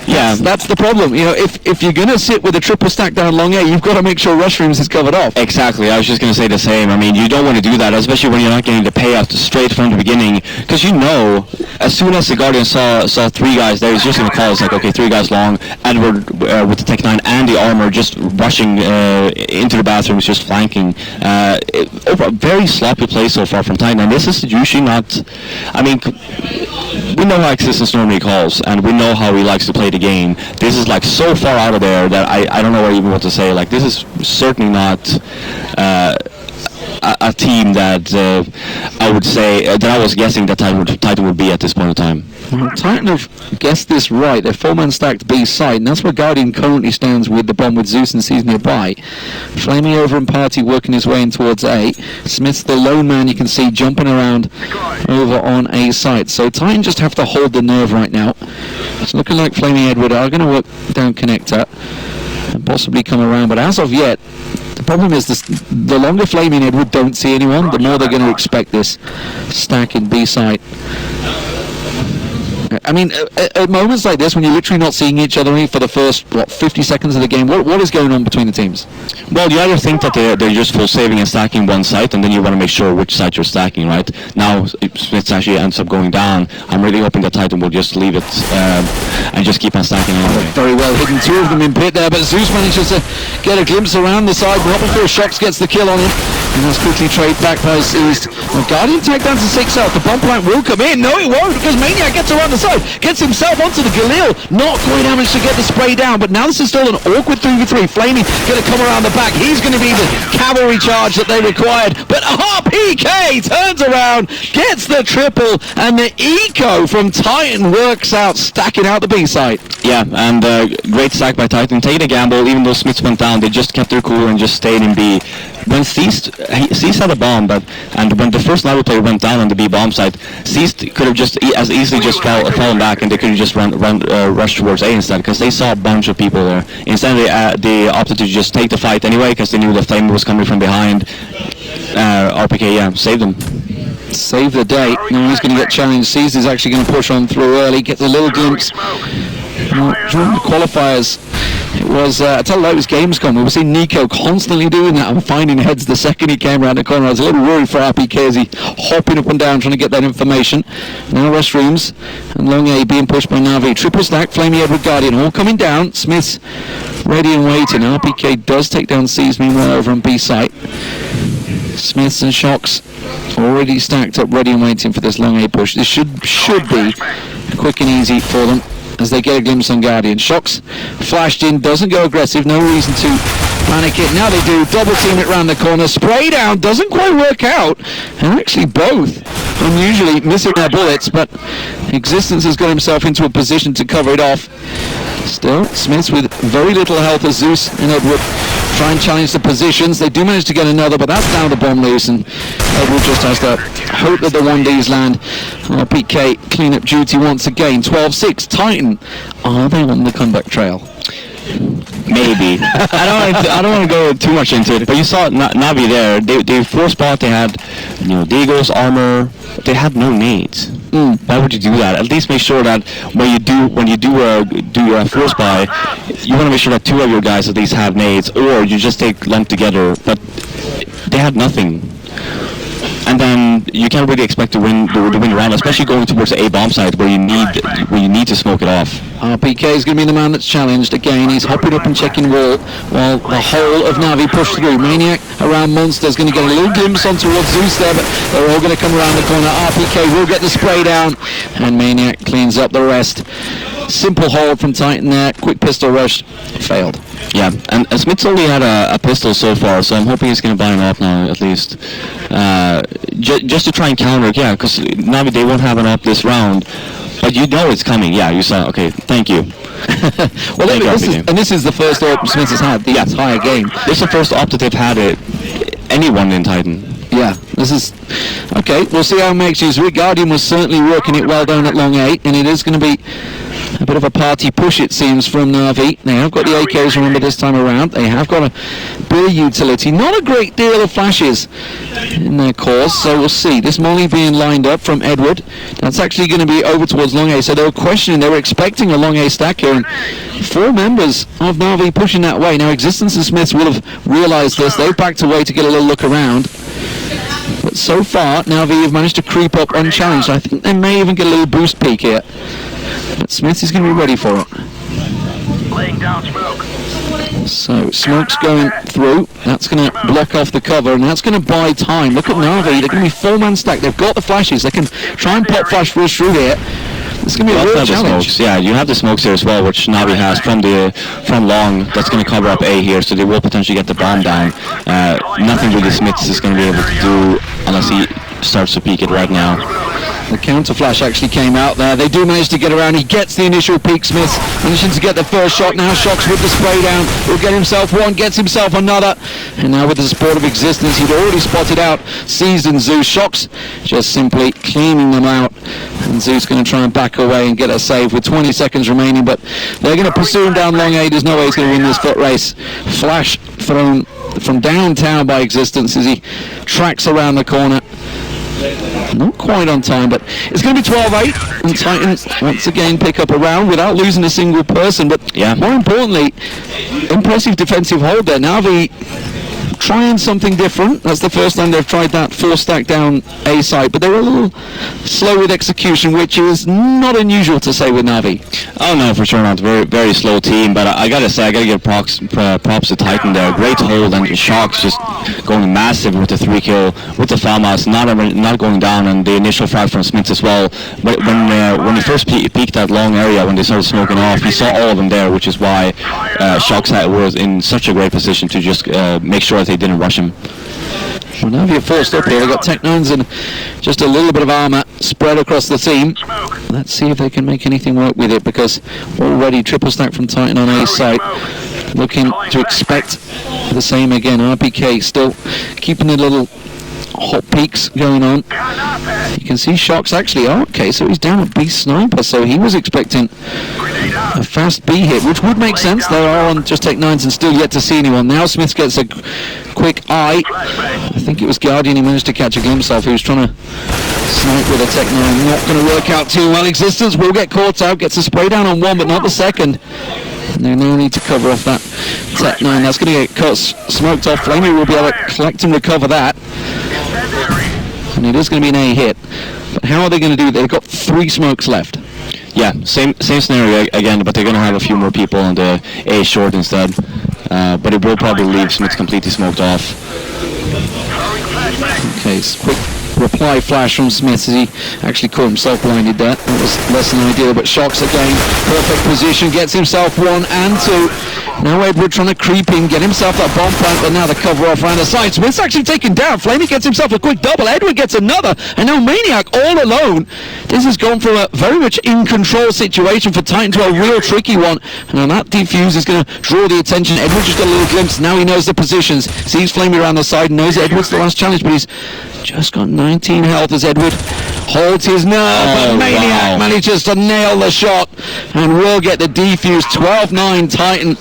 Yeah, that's the problem. If you're going to sit with a triple stack down long A, you've got to make sure Rushrooms is covered off. Exactly. I was just going to say the same. I mean, you don't want to do that, especially when you're not getting the payout straight from the beginning. Because as soon as the Guardian saw 3 guys there, he's just going to call. It's like, okay, 3 guys long. Edward with the Tech 9 and the armor just rushing into the bathrooms, just flanking. A very sloppy play so far from Titan. And this is usually not... I mean, we know how Existence normally calls, and we know how he likes to play the game. This is like so far out of there that I don't know what even what to say. Like, this is certainly not a team that I would say that I was guessing that Titan would be at this point in time. Well, Titan have guessed this right. They're 4-man stacked B side, and that's where Guardian currently stands with the bomb with Zeus and sees nearby. Flaming over and Party working his way in towards A. Smith's the lone man you can see jumping around over on A side. So Titan just have to hold the nerve right now. It's looking like Flaming Edward are going to work down connector and possibly come around, but as of yet, the problem is the longer Flaming Edward don't see anyone, the more they're going to expect this stack in B side. I mean, at moments like this, when you're literally not seeing each other for the first, 50 seconds of the game, what is going on between the teams? Well, you either think that they're just full saving and stacking one site, and then you want to make sure which site you're stacking, right? Now, if Smith actually ends up going down, I'm really hoping that Titan will just leave it and just keep on stacking anyway. Very well hidden, two of them in pit there, but Zeus manages to get a glimpse around the side, not before Shox gets the kill on him, and that's quickly traded back by Seized. The Guardian tag down to 6 health, the bomb plant will come in, no it won't, because Maniac gets around the side, gets himself onto the Galil, not quite managed to get the spray down, but now this is still an awkward 3v3, Flamey going to come around the back, he's going to be the cavalry charge that they required, but RPK turns around, gets the triple, and the eco from Titan works out, stacking out the B site. Yeah, and great stack by Titan, taking a gamble, even though Smiths went down, they just kept their cool and just stayed in B. When Seized had a bomb, and when the first Navi player went down on the B bomb site, Seized could have just as easily just fallen back, and they could have just rushed towards A instead, because they saw a bunch of people there. Instead, they opted to just take the fight anyway, because they knew the flame was coming from behind. RPK, saved them. Save the day. Now he's going to get challenged. Seized is actually going to push on through early, gets a little glimpse. During the qualifiers, it was, I tell you, it was Gamescom. We were seeing Nico constantly doing that and finding heads the second he came around the corner. I was a little worried for RPK as he hopping up and down trying to get that information. Now restrooms and Long A being pushed by Navi. Triple stack, Flamey Edward Guardian all coming down. Smith's ready and waiting. RPK does take down Seized meanwhile over on B site. Smiths and Shox already stacked up, ready and waiting for this Long A push. This should be quick and easy for them as they get a glimpse on Guardian. Shox flashed in, doesn't go aggressive, no reason to panic it. Now they do, double team it round the corner, spray down, doesn't quite work out, and actually both unusually missing their bullets, but Existence has got himself into a position to cover it off. Still, Smiths with very little health as Zeus and Edward try and challenge the positions. They do manage to get another, but that's now the bomb loose, and Edward just has to hope that the 1Ds land. RPK clean-up duty once again. 12-6, Titan. Are they on the comeback trail? Maybe. I don't want to go too much into it, but you saw Navi there. They force spot. They had, Deagles, armor. They had no nades. Why would you do that? At least make sure that when you do a force buy, you want to make sure that two of your guys at least have nades, or you just take lumped together. But they had nothing. And then you can't really expect to win the round, especially going towards the A bomb site where you need to smoke it off. RPK is going to be the man that's challenged again. He's hopping up and checking wall while the whole of Navi push through. Maniac around Monster is going to get a little glimpse on towards Zeus there, but they're all going to come around the corner. RPK will get the spray down, and Maniac cleans up the rest. Simple hold from Titan there. Quick pistol rush. Failed. Yeah, and Smith's only had a pistol so far, so I'm hoping he's going to buy him up now, at least. Just to try and counter, because Navi, they won't have an up this round. But it's coming. Yeah, you saw. Okay, thank you. Well, this is the first op Smith has had the entire game. This is the first op that they've had anyone in Titan. Yeah, this is... Okay, we'll see how it makes use of it. Guardian was certainly working it well down at long 8, and it is going to be a bit of a party push, it seems, from Navi. They have got the AKs, remember, this time around. They have got a bit of utility. Not a great deal of flashes in their course, so we'll see. This Molly being lined up from Edward. That's actually going to be over towards long A, so they were expecting a long A stack here, and 4 members of Navi pushing that way. Now, Existence and Smiths will have realised this. They've backed away to get a little look around. But so far, Navi have managed to creep up unchallenged. I think they may even get a little boost peak here. But Smith is going to be ready for it. Laying down smoke. So, smoke's going through. That's going to block off the cover, and that's going to buy time. Look at Navi. They're going to be 4-man stack. They've got the flashes. They can try and pop flash rush through here. It's going to be a real challenge. Yeah, you have the smokes here as well, which Navi has from long. That's going to cover up A here, so they will potentially get the bomb down. Nothing really Smiths is going to be able to do unless he starts to peek it right now. The counter flash actually came out there. They do manage to get around. He gets the initial peek. Smith managing to get the first shot. Now Shox with the spray down. Will get himself one, gets himself another. And now with the support of Existence, he'd already spotted out Seized and Zeus. Shox just simply cleaning them out. And Zeus going to try and back away and get a save with 20 seconds remaining. But they're going to pursue him down long A. There's no way he's going to win this foot race. Flash thrown from downtown by Existence as he tracks around the corner. Not quite on time, but it's going to be 12-8, and Titans once again pick up a round without losing a single person. But more importantly, impressive defensive hold there. Navi trying something different. That's the first time they've tried that 4-stack down A site, but they were a little slow with execution, which is not unusual to say with Navi. Oh no, for sure not. Very, very slow team, but I gotta say, I gotta give props to Titan there. Great hold, and Shocks just going massive with the 3-kill, with the foul mouse, not going down, and the initial frag from Smith as well. But when he first peeked that long area, when they started smoking off, he saw all of them there, which is why Shocks was in such a great position to just make sure that they didn't rush him. Well, now you're forced up here. They've got Tech-9s and just a little bit of armour spread across the team. Let's see if they can make anything work with it, because already triple stack from Titan on A site. Looking to expect the same again. RPK still keeping the little hot peaks going on. You can see Shocks actually, okay, so he's down at B sniper, so he was expecting a fast B hit, which would make sense. They are on just Tech-9s and still yet to see anyone. Now Smith gets a quick eye. I think it was Guardian he managed to catch a glimpse of, who was trying to snipe with a Tech-9. Not going to work out too well. Existence will get caught out, gets a spray down on one, but not the second. And they now need to cover off that Tech-9. That's going to get cut, smoked off. Flamey will be able to collect and recover that. And it is going to be an A hit. But how are they going to do it? They've got 3 smokes left. Yeah, same scenario again, but they're going to have a few more people on the A short instead. But it will probably leave Smith completely smoked off. Okay, quick reply flash from Smith as he actually caught himself blinded there. That was less than ideal, but Shocks again, perfect position, gets himself 1 and 2. Now Edward trying to creep in, get himself that bomb plant, but now the cover off around the side. Smith's actually taken down. Flamey gets himself a quick double. Edward gets another, and now Maniac all alone. This has gone from a very much in control situation for Titan to a real tricky one, and now that defuse is going to draw the attention. Edward just got a little glimpse. Now he knows the positions, sees Flamey around the side, knows Edward's the last challenge, but he's just got 19 health as Edward holds his nerve, but Maniac manages to nail the shot and will get the defuse. 12-9 Titan.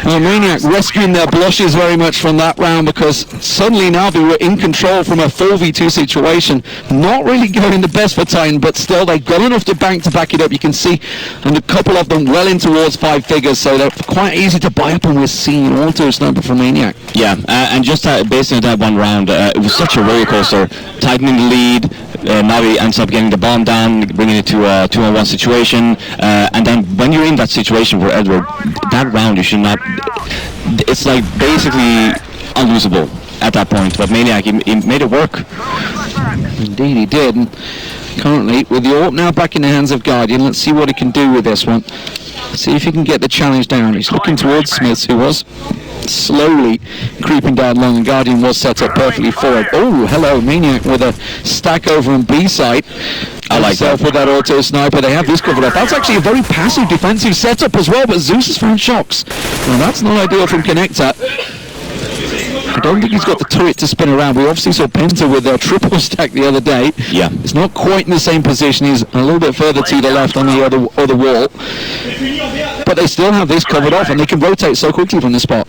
Maniac rescuing their blushes very much from that round, because suddenly now they were in control from a 4v2 situation. Not really going the best for Titan, but still they got enough to back it up. You can see, and a couple of them well in towards 5 figures, so they're quite easy to buy up, and we're seeing an auto sniper from Maniac. Yeah, and just based on that one round, it was such a roller coaster. Titan in the lead, Navi ends up getting the bomb down, bringing it to a 2-on-1 situation, and then when you're in that situation for Edward, that round you should not, it's like basically unlosable at that point, but Maniac, he made it work. Indeed he did, and currently with the AWP now back in the hands of Guardian, let's see what he can do with this one. See if he can get the challenge down. He's looking towards Smith, who was slowly creeping down long, and Guardian was set up perfectly for it. Oh, hello, Maniac with a stack over on B side. I like that. With that auto sniper, they have this covered up. That's actually a very passive defensive setup as well, but Zeus has found Shocks. Now that's not ideal from Connector. I don't think he's got the turret to spin around. We obviously saw Penta with their triple stack the other day. Yeah. It's not quite in the same position. He's a little bit further to the left on the other wall. But they still have this covered off, and they can rotate so quickly from this spot.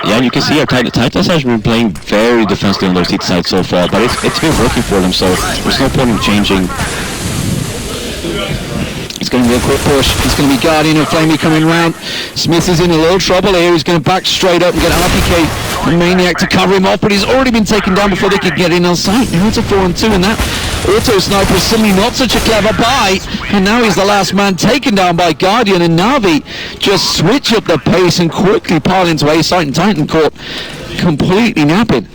Yeah, you can see here, Titan has actually been playing very defensively on their seat side so far, but it's been working for them, so there's no point in changing. It's going to be a quick push. It's going to be Guardian and Flamey coming round. Smith is in a little trouble here. He's going to back straight up and get RPK and Maniac to cover him off, but he's already been taken down before they could get in on sight. Now it's a 4-on-2, and that auto sniper is suddenly not such a clever buy, and now he's the last man taken down by Guardian, and Navi just switch up the pace and quickly pile into A site, and Titan caught completely napping.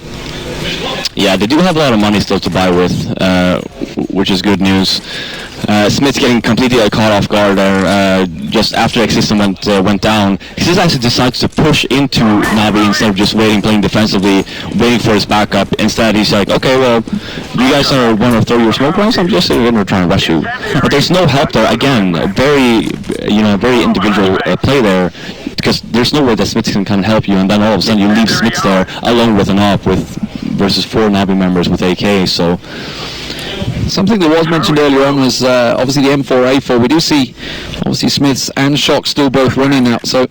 Yeah, they do have a lot of money still to buy with, which is good news. Smith's getting completely caught off guard there. Just after Existence went down, he just actually decides to push into Navi instead of just playing defensively, waiting for his backup. Instead, he's like, okay, well, you guys are want to throw your smoke rounds, I'm just going to try and rush you. But there's no help there. Again, very individual play there, because there's no way that Smith can kind of help you, and then all of a sudden you leave Smith there alone with an op versus 4 Navi members with AK. So something that was mentioned earlier on was obviously the M4A4. We do see obviously Smiths and Shocks still both running out, so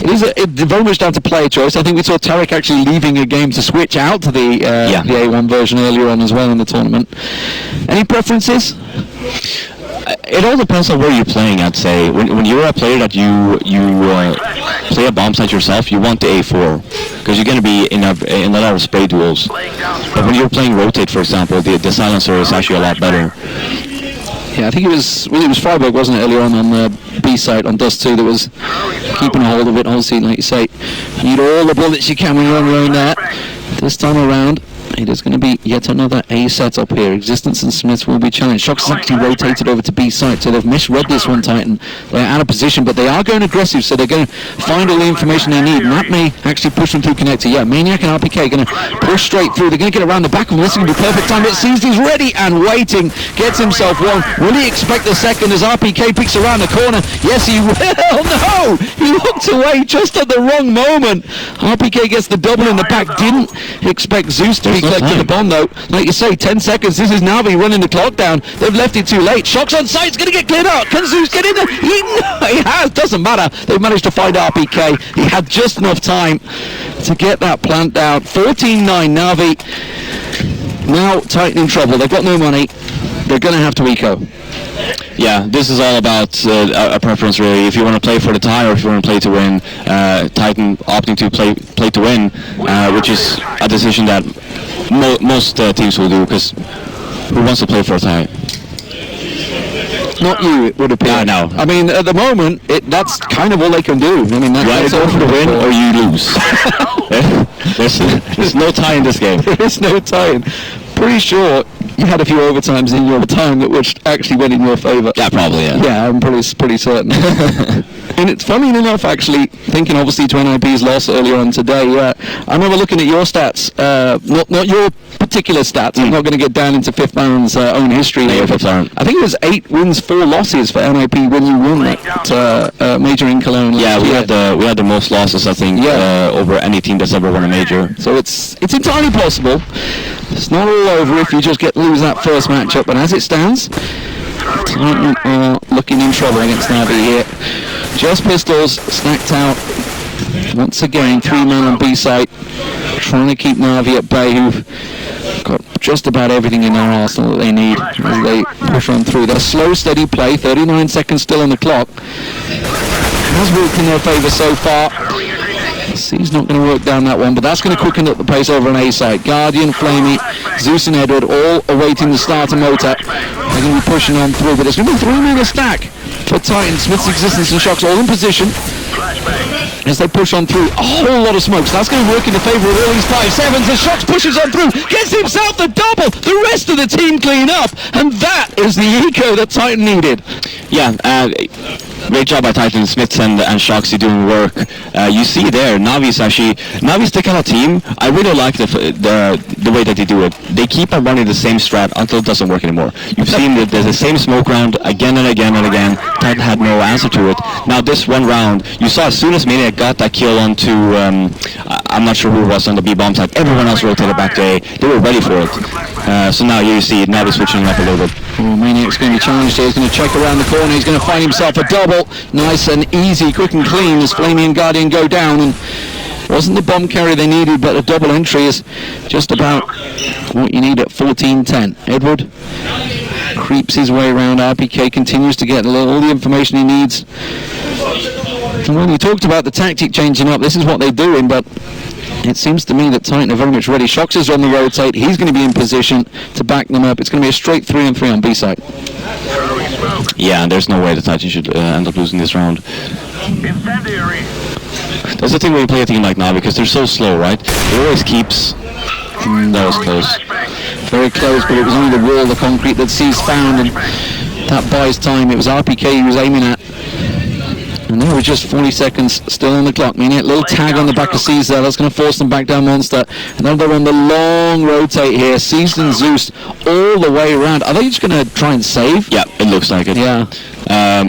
It's very much down to player choice. I think we saw Tarek actually leaving a game to switch out to the A1 version earlier on as well in the tournament. Any preferences? It all depends on where you're playing, I'd say. When you're a player that you play a bomb site yourself, you want the A4 because you're going to be in a lot of spray duels. But when you're playing rotate, for example, the silencer is actually a lot better. Yeah, I think it was Freiburg, wasn't it, earlier on the B site on Dust 2 that was keeping a hold of it. Obviously, like you say, you need all the bullets you can when you're on your own there. This time around, it is going to be yet another A setup here. Existence and Smiths will be challenged. Shocks has actually rotated over to B site, so they've misread this one, Titan. They're out of position, but they are going aggressive, so they're going to find all the information they need, and that may actually push them through connector. Yeah, Maniac and RPK are going to push straight through. They're going to get around the back of them. This is going to be perfect time, but Seasley's ready and waiting. Gets himself one. Will he expect the second as RPK peeks around the corner? Yes, he will. No! He looked away just at the wrong moment. RPK gets the double in the back. Didn't expect Zeus to be collecting the bomb, though. Like you say, 10 seconds. This is Navi running the clock down. They've left it too late. Shocks on site. It's going to get cleared out. Can Zeus get in there? He has. Doesn't matter. They've managed to find RPK. He had just enough time to get that plant down. 14-9 Navi. Now Titan in trouble. They've got no money. They're going to have to eco. Yeah, this is all about a preference, really. If you want to play for the tie or if you want to play to win, Titan opting to play to win, which is a decision that most teams will do, because who wants to play for a tie? Not you, it would appear. Yeah, no. I mean, at the moment, that's kind of all they can do. I mean, that's go for the win or you lose. There's no tie in this game. There is no tie in. Pretty sure you had a few overtimes in your time that which actually went in your favour. Yeah, probably, yeah. Yeah, I'm pretty certain. And it's funny enough, actually, thinking obviously to NIP's loss earlier on today, I remember looking at your stats, not your particular stats. I'm not going to get down into Fifth Baron's own history here. I think it was 8 wins, 4 losses for NIP when you won that major in Cologne. Yeah, we had the most losses, I think, over any team that's ever won a major. So it's entirely possible. It's not all over if you just lose that first matchup, but as it stands, Titan are looking in trouble against Navi here. Just Pistols stacked out once again, 3-man on B site, trying to keep Navi at bay, who've got just about everything in their arsenal that they need as they push on through. Their slow, steady play, 39 seconds still on the clock, has worked in their favour so far. He's not going to work down that one, but that's going to quicken up the pace over on A side. Guardian, Flamey, Zeus and Edward all awaiting the start of Motor. They're going to be pushing on through, but it's going to be 3-man stack for Titan. Smith's Existence and Shocks all in position as they push on through. A whole lot of smoke, so that's going to work in the favour of all these 5-7s as Shocks pushes on through, gets himself the double. The rest of the team clean up, and that is the eco that Titan needed. Yeah, great job by Titan. Smiths and Shoxy doing work. You see there, Navi's the kind of team, I really like the way that they do it. They keep on running the same strat until it doesn't work anymore. You've seen that there's the same smoke round again and again and again. Titan had no answer to it. Now this one round, you saw as soon as Maniac got that kill onto, I'm not sure who it was on the B-bomb side, everyone else rotated back to A. They were ready for it. So now you see Navi switching up a little bit. Oh, Maniac's going to be challenged here. He's going to check around the corner. He's going to find himself a double. Nice and easy, quick and clean as Flamey and Guardian go down. And wasn't the bomb carry they needed, but a double entry is just about what you need at 14-10. Edward creeps his way around. RPK continues to get all the information he needs. And when we talked about the tactic changing up, this is what they're doing, but it seems to me that Titan are very much ready. Shocks is on the rotate. He's going to be in position to back them up. It's going to be a straight 3-on-3 on B side. Yeah, there's no way the Titan should end up losing this round. That's the thing when you play a team like Navi, because they're so slow, right? It always keeps... That was close. Very close, but it was only the wall, the concrete that C's found, and that buys time. It was RPK he was aiming at. And there were just 40 seconds still on the clock. Meaning a little tag on the back of C's there. That's going to force them back down Monster. And then they're on the long rotate here. C's and Zeus all the way around. Are they just going to try and save? Yeah, it looks like it. Yeah.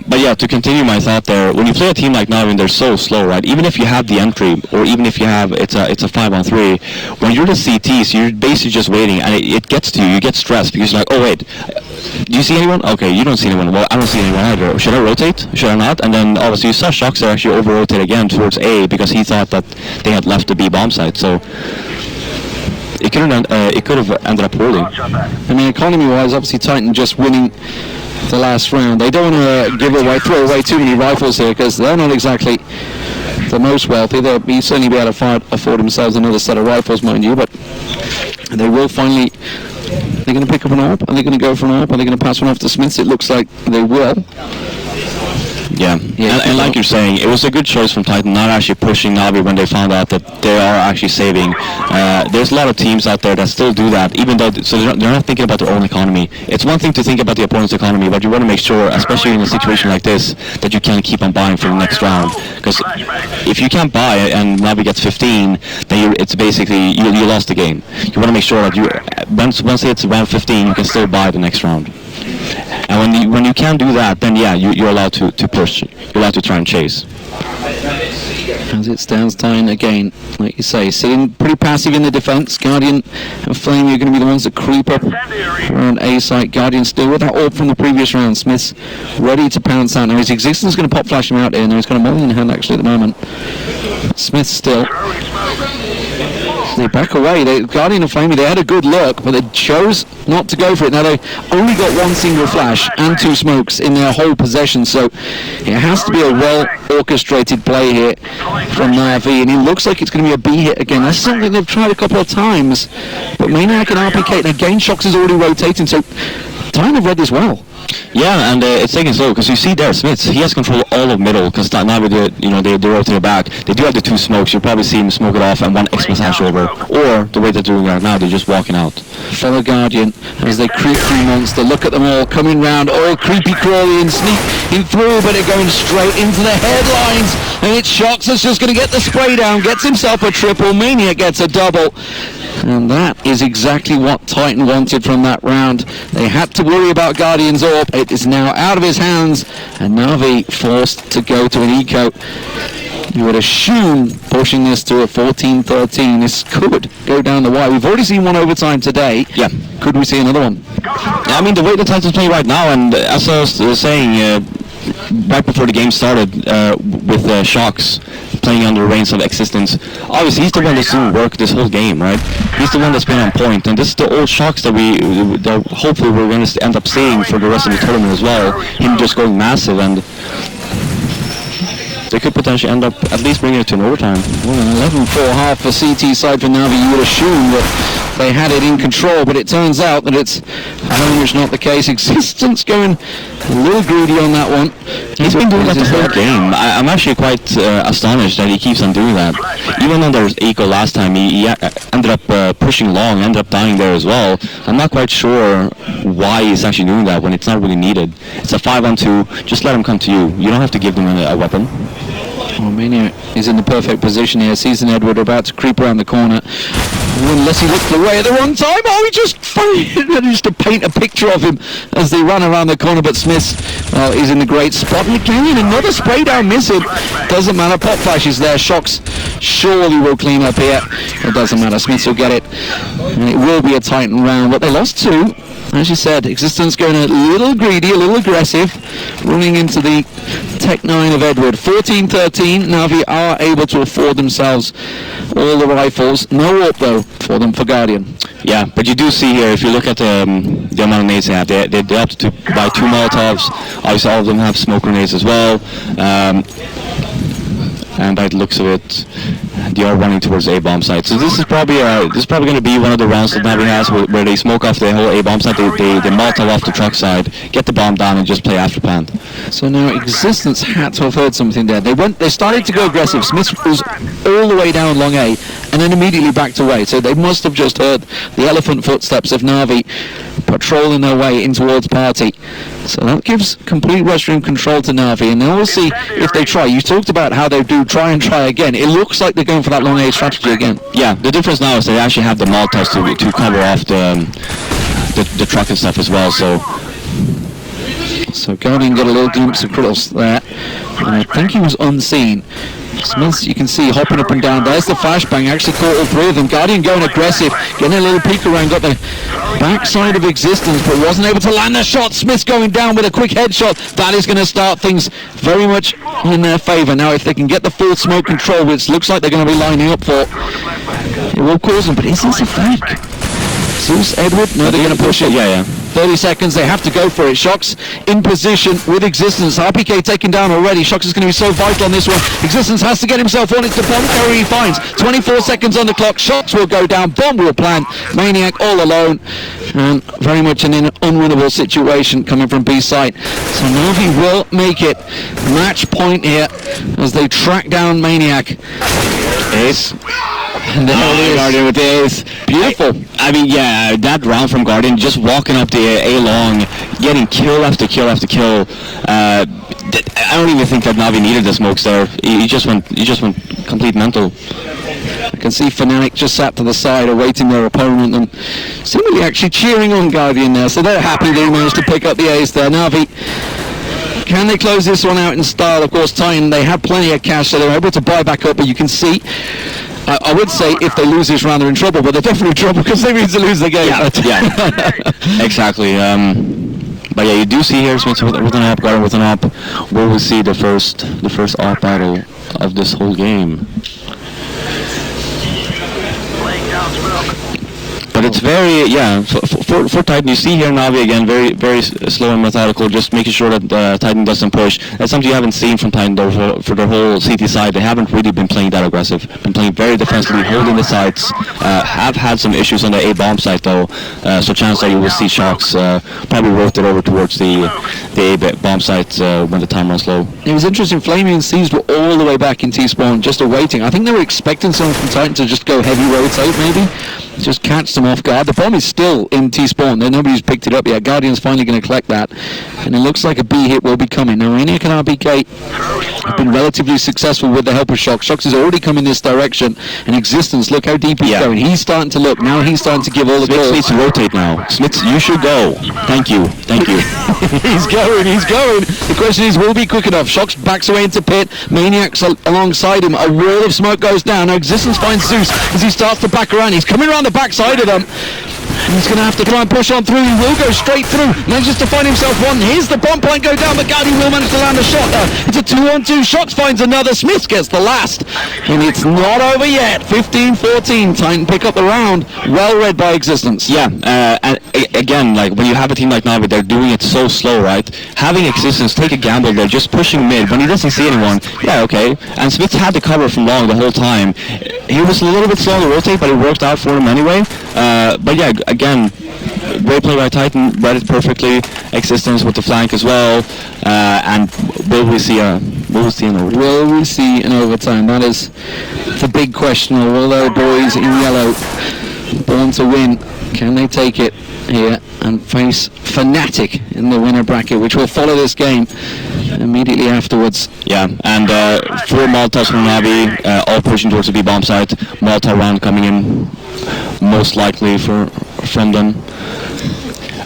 But yeah, to continue my thought there, when you play a team like Navi, they're so slow, right? Even if you have the entry, or even if you have it's a 5-on-3, when you're the CTs, you're basically just waiting, and it gets to you. You get stressed because you're like, oh wait, Do you see anyone? Okay, you don't see anyone. Well, I don't see anyone either. Should I rotate? Should I not? And then obviously you saw Shocks there actually over-rotate again towards A because he thought that they had left the B bomb site. So it could have ended up poorly. I mean, economy-wise, obviously Titan just winning the last round. They don't want to throw away too many rifles here because they're not exactly the most wealthy. They'll certainly be able to afford themselves another set of rifles, mind you, but they will finally. They're going to pick up an AWP. Are they going to go for an AWP? Are they going to pass one off to Smiths? It looks like they will. Yeah, and like you're saying, it was a good choice from Titan not actually pushing Na'Vi when they found out that they are actually saving. There's a lot of teams out there that still do that, even though they're not thinking about their own economy. It's one thing to think about the opponent's economy, but you want to make sure, especially in a situation like this, that you can't keep on buying for the next round. Because if you can't buy and Na'Vi gets 15, then it's basically you lost the game. You want to make sure that once it's round 15, you can still buy the next round. And when you can't do that, then yeah, you're allowed to push. You're allowed to try and chase. As it stands, Titan again, like you say, sitting pretty passive in the defense. Guardian and Flame are going to be the ones that creep up around A site. Guardian still with that AWP from the previous round. Smith's ready to pounce out. Now his existence is going to pop flash him out here. Now he's got a molly in hand actually at the moment. Smith still. They back away. Guardian and Flamey, they had a good look, but they chose not to go for it. Now they only got one single flash and two smokes in their whole possession, so it has to be a well-orchestrated play here from Na'Vi, and it looks like it's going to be a B hit again. That's something they've tried a couple of times, but Maniac and RPK, now Gain Shocks is already rotating, so Titan have read this well. Yeah, and it's taking slow because you see there Smiths, he has control all of middle because now they rotate back. They do have the two smokes. You'll probably see him smoke it off and one X slash over, or the way they're doing it now, they're just walking out. Fellow Guardian, as they creep through Monster, look at them all coming round, all creepy crawly and sneaking through, but they're going straight into the headlines, and it's Shocks that's just going to get the spray down, gets himself a triple, Maniac gets a double. And that is exactly what Titan wanted from that round. They had to worry about Guardian's AWP. It is now out of his hands, and Na'Vi forced to go to an eco. You would assume pushing this to a 14-13, this could go down the wire. We've already seen one overtime today. Yeah. Could we see another one? I mean, the way the Titans play right now, and as I was saying right before the game started with Shocks playing under reins of existence, obviously he's the one that's doing work this whole game, right? He's the one that's been on point, and this is the old Shocks that hopefully we're going to end up seeing for the rest of the tournament as well. Him just going massive, and they could potentially end up at least bringing it to an overtime. Well, an 11-4 half for CT side for Na'Vi. You would assume that they had it in control, but it turns out that it's very much not the case. Existence going a little greedy on that one. He's been doing that the whole game. I'm actually quite astonished that he keeps on doing that. Even on their eco last time, he ended up pushing long, ended up dying there as well. I'm not quite sure why he's actually doing that when it's not really needed. It's a 5-on-2. Just let him come to you. You don't have to give them a weapon. Well, Maniac is in the perfect position here. Season Edward about to creep around the corner. Unless he looked away at the wrong time. Oh, he just managed to paint a picture of him as they run around the corner. But Smith, well, is in the great spot. And again, another spray down missing. Doesn't matter. Pop flash is there. Shocks surely will clean up here. It doesn't matter. Smith will get it. And it will be a Titan round. But they lost two. As you said, Existence going a little greedy, a little aggressive, running into the Tech 9 of Edward. 14-13, Na'Vi are able to afford themselves all the rifles. No AWP though for them for Guardian. Yeah, but you do see here, if you look at the amount of nades they have, they opted to buy 2 Molotovs. Obviously all of them have smoke grenades as well. And by the looks of it, they are running towards the A-bomb site. So this is probably going to be one of the rounds that Na'Vi has where they smoke off the whole A-bomb site, they Molotov off the truck side, get the bomb down and just play after plant. So now Existence had to have heard something there. They started to go aggressive. Smith was all the way down long A and then immediately backed away. So they must have just heard the elephant footsteps of Na'Vi patrolling their way in towards party. So that gives complete restroom control to Na'Vi, and then we'll see if they try. You talked about how they do try and try again. It looks like they're going for that long A strategy again. Yeah, the difference now is they actually have the Molotovs to cover off the truck and stuff as well. So Guardian got a little glimpse of Krittles there, and I think he was unseen. Smith, you can see hopping up and down. There's the flashbang, actually caught all three of them. Guardian going aggressive, getting a little peek around, got the backside of existence, but wasn't able to land the shot. Smith's going down with a quick headshot. That is going to start things very much in their favour. Now, if they can get the full smoke control, which looks like they're going to be lining up for, it will cause them. But is this a fake? Zeus, Edward? No, they're going to push it. Yeah. 30 seconds, they have to go for it. Shox in position with Existence. RPK taken down already. Shox is going to be so vital on this one. Existence has to get himself on. It's the bomb carrier he finds. 24 seconds on the clock. Shox will go down. Bomb will plant. Maniac all alone. And very much an unwinnable situation coming from B side. So Navi will make it. Match point here as they track down Maniac. Ace. And there it is. Guardian with the ace. Beautiful. I mean, yeah, that round from Guardian, just walking up the A long, getting kill after kill after kill. I don't even think that Navi needed the smokes there. He just went complete mental. I can see Fnatic just sat to the side awaiting their opponent and seemingly actually cheering on Guardian there. So they're happy they managed to pick up the ace there. Navi, can they close this one out in style? Of course, Titan, they had plenty of cash, so they were able to buy back up, but you can see, I would say if they lose this round they're in trouble, but they're definitely in trouble because they need to lose the game. Yeah. Exactly. But yeah, you do see here Smith with an op, Guardian with an op, where we see the first op battle of this whole game. Laying down smoke. But it's very, for Titan, you see here Navi again, very slow and methodical, just making sure that Titan doesn't push. That's something you haven't seen from Titan though for their whole CT side. They haven't really been playing that aggressive, been playing very defensively, holding the sites, have had some issues on the A bomb site though, so chances are you will see Shox probably rotate over towards the A bomb site when the time runs low. It was interesting, Flaming and Seas were all the way back in T-spawn, just awaiting. I think they were expecting someone from Titan to just go heavy rotate maybe, just catch them off guard. The bomb is still in T-spawn, nobody's picked it up yet. Guardian's finally going to collect that, and it looks like a B hit will be coming. Now Maniac and RPK have been relatively successful with the help of Shox. Shox has already come in this direction, and Existence, look how deep he's going. He's starting to look, now he's starting to give all the Smith calls. needs to rotate now. Smith, you should go. Thank you. He's going. The question is, will he be quick enough? Shox backs away into pit. Maniac's alongside him. A wall of smoke goes down. Now Existence finds Zeus as he starts to back around. He's coming around the backside of them. He's going to have to try and push on through. He will go straight through. Manages to find himself one. Here's the bomb point go down, but Guardian will manage to land a shot there. It's a 2-on-2. Shox finds another. Smith gets the last. And it's not over yet. 15-14. Titan pick up the round. Well read by Existence. Yeah, and again, like when you have a team like Navi, they're doing it so slow, right? Having Existence take a gamble, they're just pushing mid. When he doesn't see anyone, yeah, okay. And Smith had the cover from long the whole time. He was a little bit slow to rotate, but it worked out for him anyway. But yeah, again, great play by Titan, read it perfectly. Existence with the flank as well. And will we see an overtime? Will we see an overtime? That is the big question. Will the boys in yellow, born to win, can they take it here and face Fnatic in the winner bracket, which will follow this game immediately afterwards? Yeah, and 4 Molotovs from Navi, all pushing towards the B bomb site. Molotov round coming in, most likely from them.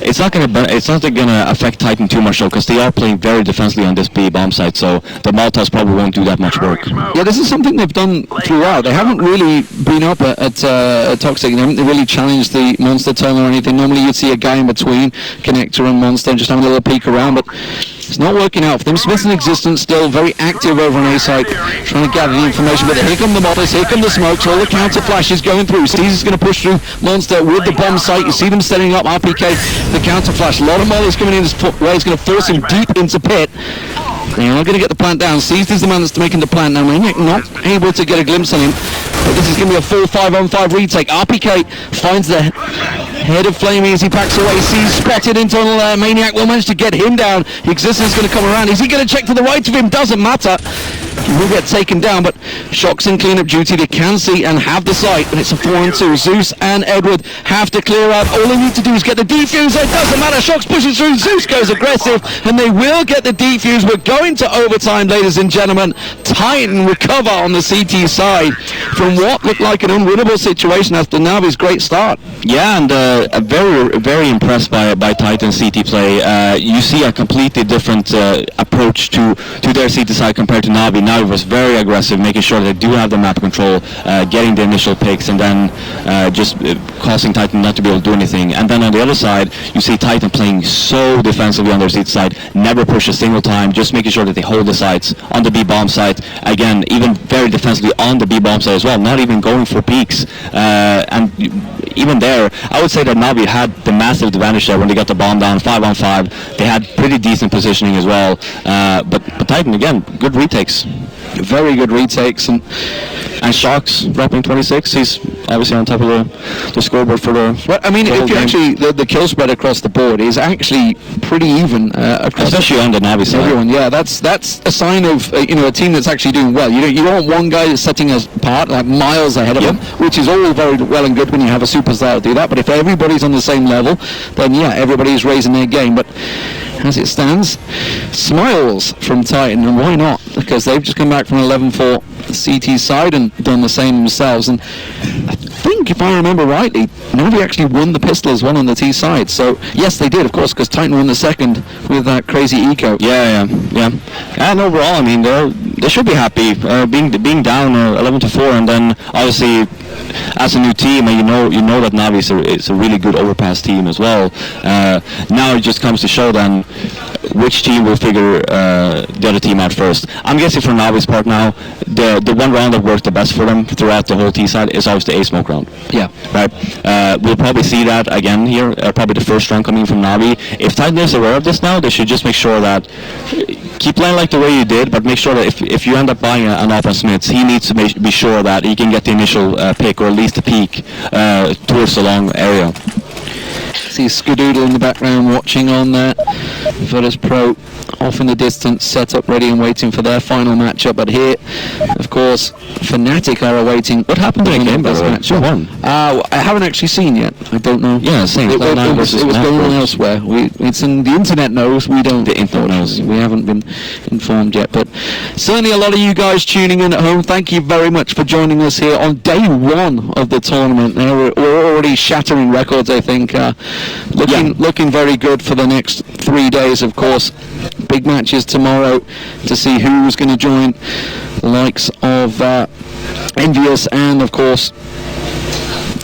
It's not gonna affect Titan too much though, because they are playing very defensively on this B bomb site, so the Molotovs probably won't do that much work. Yeah, this is something they've done throughout. They haven't really been up at Toxic. They haven't really challenged the Monster tunnel or anything. Normally you'd see a guy in between Connector and Monster and just having a little peek around, but it's not working out for them. Smith's in Existence still very active over on A side, trying to gather the information. But here come the modders, here come the smokes, all the counter flashes going through. Steez is going to push through Monster with the bomb site. You see them setting up RPK, the counter flash. A lot of modders coming in his way. It's going to force him deep into pit. They are going to get the plant down. Seized is the man that's making the plant now. Maniac not able to get a glimpse on him. But this is going to be a full 5-on-5 retake. RPK finds the head of Flamey as he packs away. Sees spotted internal Maniac will manage to get him down. Existence is going to come around. Is he going to check to the right of him? Doesn't matter. He will get taken down, but Shox in cleanup duty. They can see and have the sight, and it's a 4-on-2. Zeus and Edward have to clear out. All they need to do is get the defuse. It doesn't matter. Shox pushes through. Zeus goes aggressive, and they will get the defuse. We're going to overtime, ladies and gentlemen. Titan recover on the CT side from what looked like an unwinnable situation after Navi's great start. Yeah, and very impressed by Titan CT play. You see a completely different approach to their CT side compared to Navi. Navi was very aggressive, making sure they do have the map control, getting the initial picks, and then just causing Titan not to be able to do anything. And then on the other side, you see Titan playing so defensively on their seat side, never push a single time, just making sure that they hold the sites on the B bomb site. Again, even very defensively on the B bomb side as well, not even going for peaks. And even there, I would say that Navi had the massive advantage there when they got the bomb down 5-on-5. They had pretty decent positioning as well. But Titan, again, good retakes. Very good retakes, and Shocks dropping 26. He's obviously on top of the scoreboard for the. Well, I mean, if you actually the kill spread across the board is actually pretty even across, especially on the Navi side. Everyone, yeah, that's a sign of a team that's actually doing well. You don't want one guy that's setting us apart like miles ahead of them, which is all very well and good when you have a superstar do that. But if everybody's on the same level, then yeah, everybody's raising their game. But as it stands, smiles from Titan, and why not? Because they've just come back from 11-4 CT side and done the same themselves. And I think, if I remember rightly, Navi actually won the pistol as well on the T side. So yes, they did, of course, because Titan won the second with that crazy eco. Yeah. And overall, I mean, they should be happy being down 11-4, and then obviously, as a new team, and you know that Navi is a really good overpass team as well. Now it just comes to show then which team will figure the other team out first. I'm guessing for Navi's part now, the one round that worked the best for them throughout the whole T side is obviously the A-smoke round. Yeah. Right. We'll probably see that again here. Probably the first round coming from Navi. If Titan is aware of this now, they should just make sure that keep playing like the way you did, but make sure that if you end up buying an off on Smiths, he needs to be sure that he can get the initial pick, or at least a peek towards the long area. See C.2 in the background watching on there. Virtus Pro off in the distance, set up ready and waiting for their final matchup. But here, of course, Fnatic are awaiting. What happened to the matchup? I haven't actually seen yet. I don't know. Yeah, same. It was going on elsewhere. It's in the internet knows. We don't. The internet knows. We haven't been informed yet. But certainly a lot of you guys tuning in at home, thank you very much for joining us here on day one of the tournament. We're already shattering records, I think. Looking very good for the next 3 days, of course. Big matches tomorrow to see who's going to join the likes of Envious and, of course,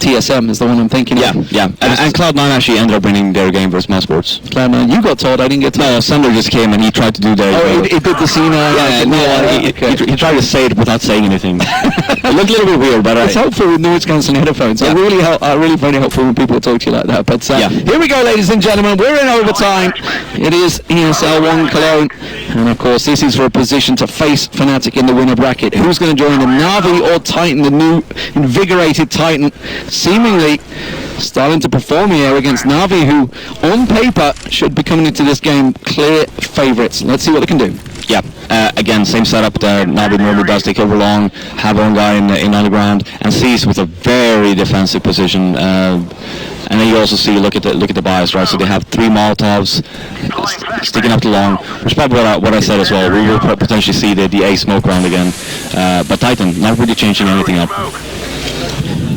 TSM is the one I'm thinking of. Yeah. And Cloud9 actually ended up winning their game versus Mouse Sports. Cloud9, you got told, I didn't get told. No, Sander just came and he tried to do their... Oh, he did the scene. He tried to say it without saying anything. It looked a little bit weird, but... It's helpful with noise cancelling headphones. Yeah. Really find it helpful when people talk to you like that. But here we go, ladies and gentlemen. We're in overtime. It is ESL 1 Cologne. And of course, this is for a position to face Fnatic in the winner bracket. Who's going to join them, Navi or Titan, the new invigorated Titan? Seemingly starting to perform here against Navi, who on paper should be coming into this game clear favourites. Let's see what they can do. Yeah, again, same setup that Navi normally does. Take over long, have one guy in underground, and sees with a very defensive position. And then you also see, look at the bias, right? So they have 3 Molotovs sticking up the long, which is probably what I said as well. We will potentially see the A smoke round again. But Titan, not really changing anything up.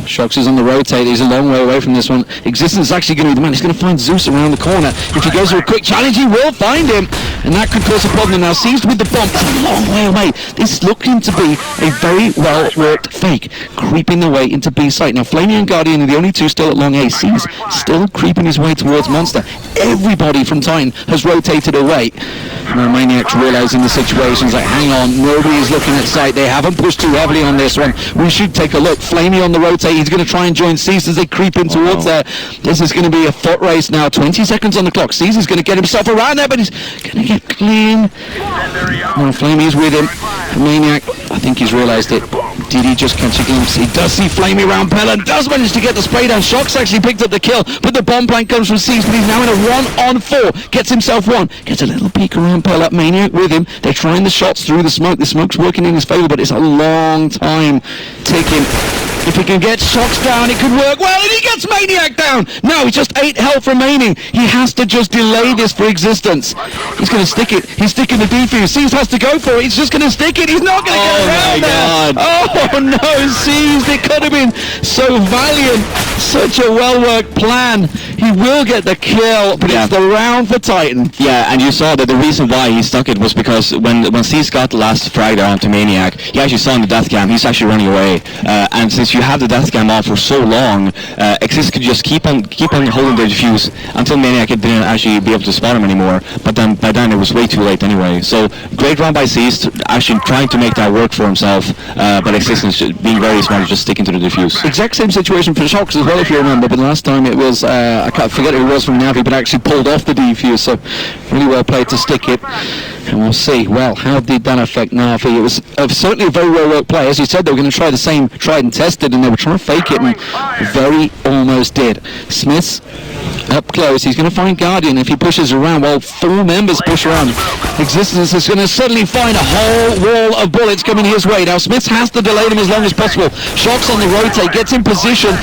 Shox is on the rotate. He's a long way away from this one. Existence is actually going to be the man. He's going to find Zeus around the corner. If he goes for a quick challenge, he will find him. And that could cause a problem. Now, seized with the bomb. It's a long way away. This is looking to be a very well-worked fake, creeping their way into B site. Now, Flamey and Guardian are the only 2 still at long A. C's still creeping his way towards Monster. Everybody from Titan has rotated away. Now, Maniac's realizing the situation's like, hang on, nobody is looking at site. They haven't pushed too heavily on this one. We should take a look. Flamey on the rotate. He's going to try and join Cease as they creep in towards there. This is going to be a foot race now. 20 seconds on the clock. Cease is going to get himself around there, but he's going to get clean. Now, Flamey's with him. Maniac, I think he's realized it. Did he just catch a glimpse? He does see Flamey around Pella, does manage to get the spray down. Shox actually picked up the kill, but the bomb plank comes from Cease, but he's now in a 1-on-4. Gets himself one. Gets a little peek around Pella. Maniac with him. They're trying the shots through the smoke. The smoke's working in his favor, but it's a long time ticking. If he can get Shox down, it could work well, and he gets Maniac down! No, he's just 8 health remaining. He has to just delay this for existence. He's going to stick it. He's sticking the defuse. Cease has to go for it. He's just going to stick it. He's not going to get around there. Oh, no, Cease. It could have been so valiant. Such a well-worked plan. He will get the kill, but it's the round for Titan. Yeah, and you saw that the reason why he stuck it was because when Cease got the last frag there onto Maniac, he actually saw in the death cam, he's actually running away. And since you have the death cam on for so long, Exist could just keep on holding the defuse until Maniac didn't actually be able to spot him anymore. But then by then it was way too late anyway. So great round by Cease, actually trying to make that work for himself, but Existence being very smart, just sticking to the defuse. Exact same situation for Shox as well, if you remember, but last time it was, I can't forget who it was from Navi, but actually pulled off the defuse, so really well played to stick it. And we'll see, well, how did that affect Navi? It was certainly a very well-worked play. As you said, they were going to try the same tried and tested, and they were trying to fake it, and very almost did. Smith's up close. He's going to find Guardian if he pushes around. Well, 4 members push around. Existence is going to suddenly find a whole wall of bullets coming his way. Now, Smith has to delay them as long as possible. Shox on the rotate, gets in position.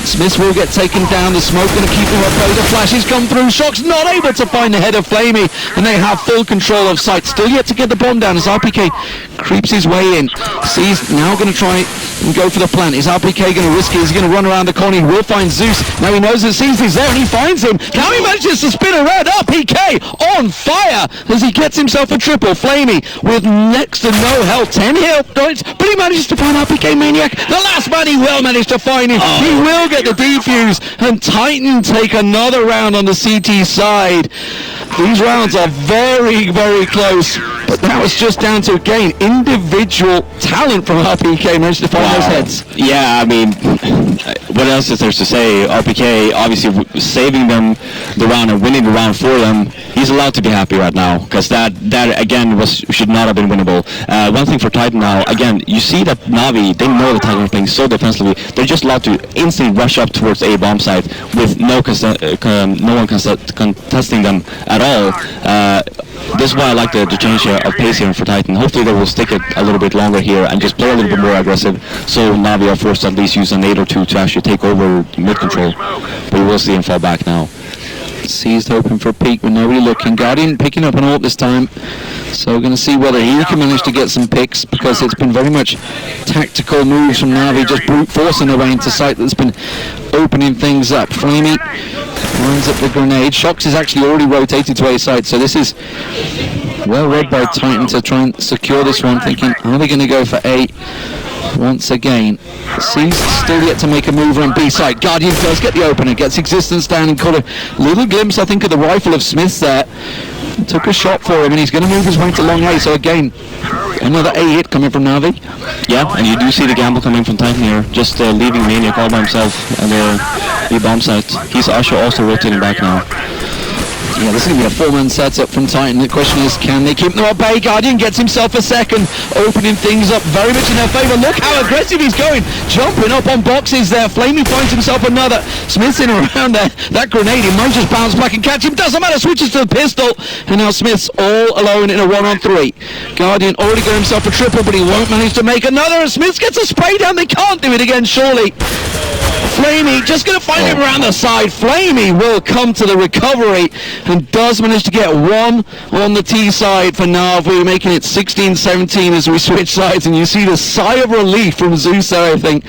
Smith will get taken down. The smoke going to keep him up. The flashes come through. Shox not able to find the head of Flamey, and they have full control of sight. Still yet to get the bomb down as RPK creeps his way in. He's now going to try and go for the plant. Is RPK going to risk it? He's going to run around the corner. He will find Zeus. Now he knows that Zeus is there, and he finds him. Now he manages to spin around. RPK on fire as he gets himself a triple. Flamey with next to no health, 10 health points, but he manages to find RPK Maniac. The last man he will manage to find him. He will get the defuse, and Titan take another round on the CT side. These rounds are very, very close, but that was just down to, again, individual talent from RPK managed to find those heads. Yeah, I mean, what else is there to say? RPK obviously saving them the round and winning the round for them. He's allowed to be happy right now, because that again should not have been winnable. One thing for Titan now, again, you see that Navi, they know the Titan are playing so defensively. They're just allowed to instantly rush up towards A bomb site with no one contesting them at all. This is why I like the change of pace here for Titan. Hopefully they will stick it a little bit longer here and just play a little bit more aggressive, so Navi are forced to at least use a nade or two to actually take over mid control. But we will see him fall back now. Seized open for a peek with nobody looking. Guardian picking up an ult this time, so we're going to see whether he can manage to get some picks, because it's been very much tactical moves from Navi, just brute forcing their way into sight that's been opening things up. Flamey lines up the grenade. Shox is actually already rotated to A side, so this is well read by Titan to try and secure this one, thinking, are they going to go for A once again? Seems still yet to make a move on B side. Guardian does get the opener, gets Existence down, and caught a little glimpse, I think, of the rifle of Smith's there. Took a shot for him, and he's going to move his way to long A, so again, another A hit coming from Navi. Yeah, and you do see the gamble coming from Titan here, just leaving Maniac all by himself and the bomb site. He's also rotating back now. Yeah, this is going to be a 4-man setup from Titan. The question is, can they keep them at bay? Guardian gets himself a second, opening things up very much in their favour. Look how aggressive he's going, jumping up on boxes there. Flamey finds himself another. Smith's in around there. That grenade, he might just bounce back and catch him. Doesn't matter, switches to the pistol. And now Smith's all alone in a 1-on-3. Guardian already got himself a triple, but he won't manage to make another. And Smith gets a spray down. They can't do it again, surely. Flamey just going to find him around the side. Flamey will come to the recovery and does manage to get one on the T side for Navi, making it 16-17 as we switch sides, and you see the sigh of relief from Zeus there, I think,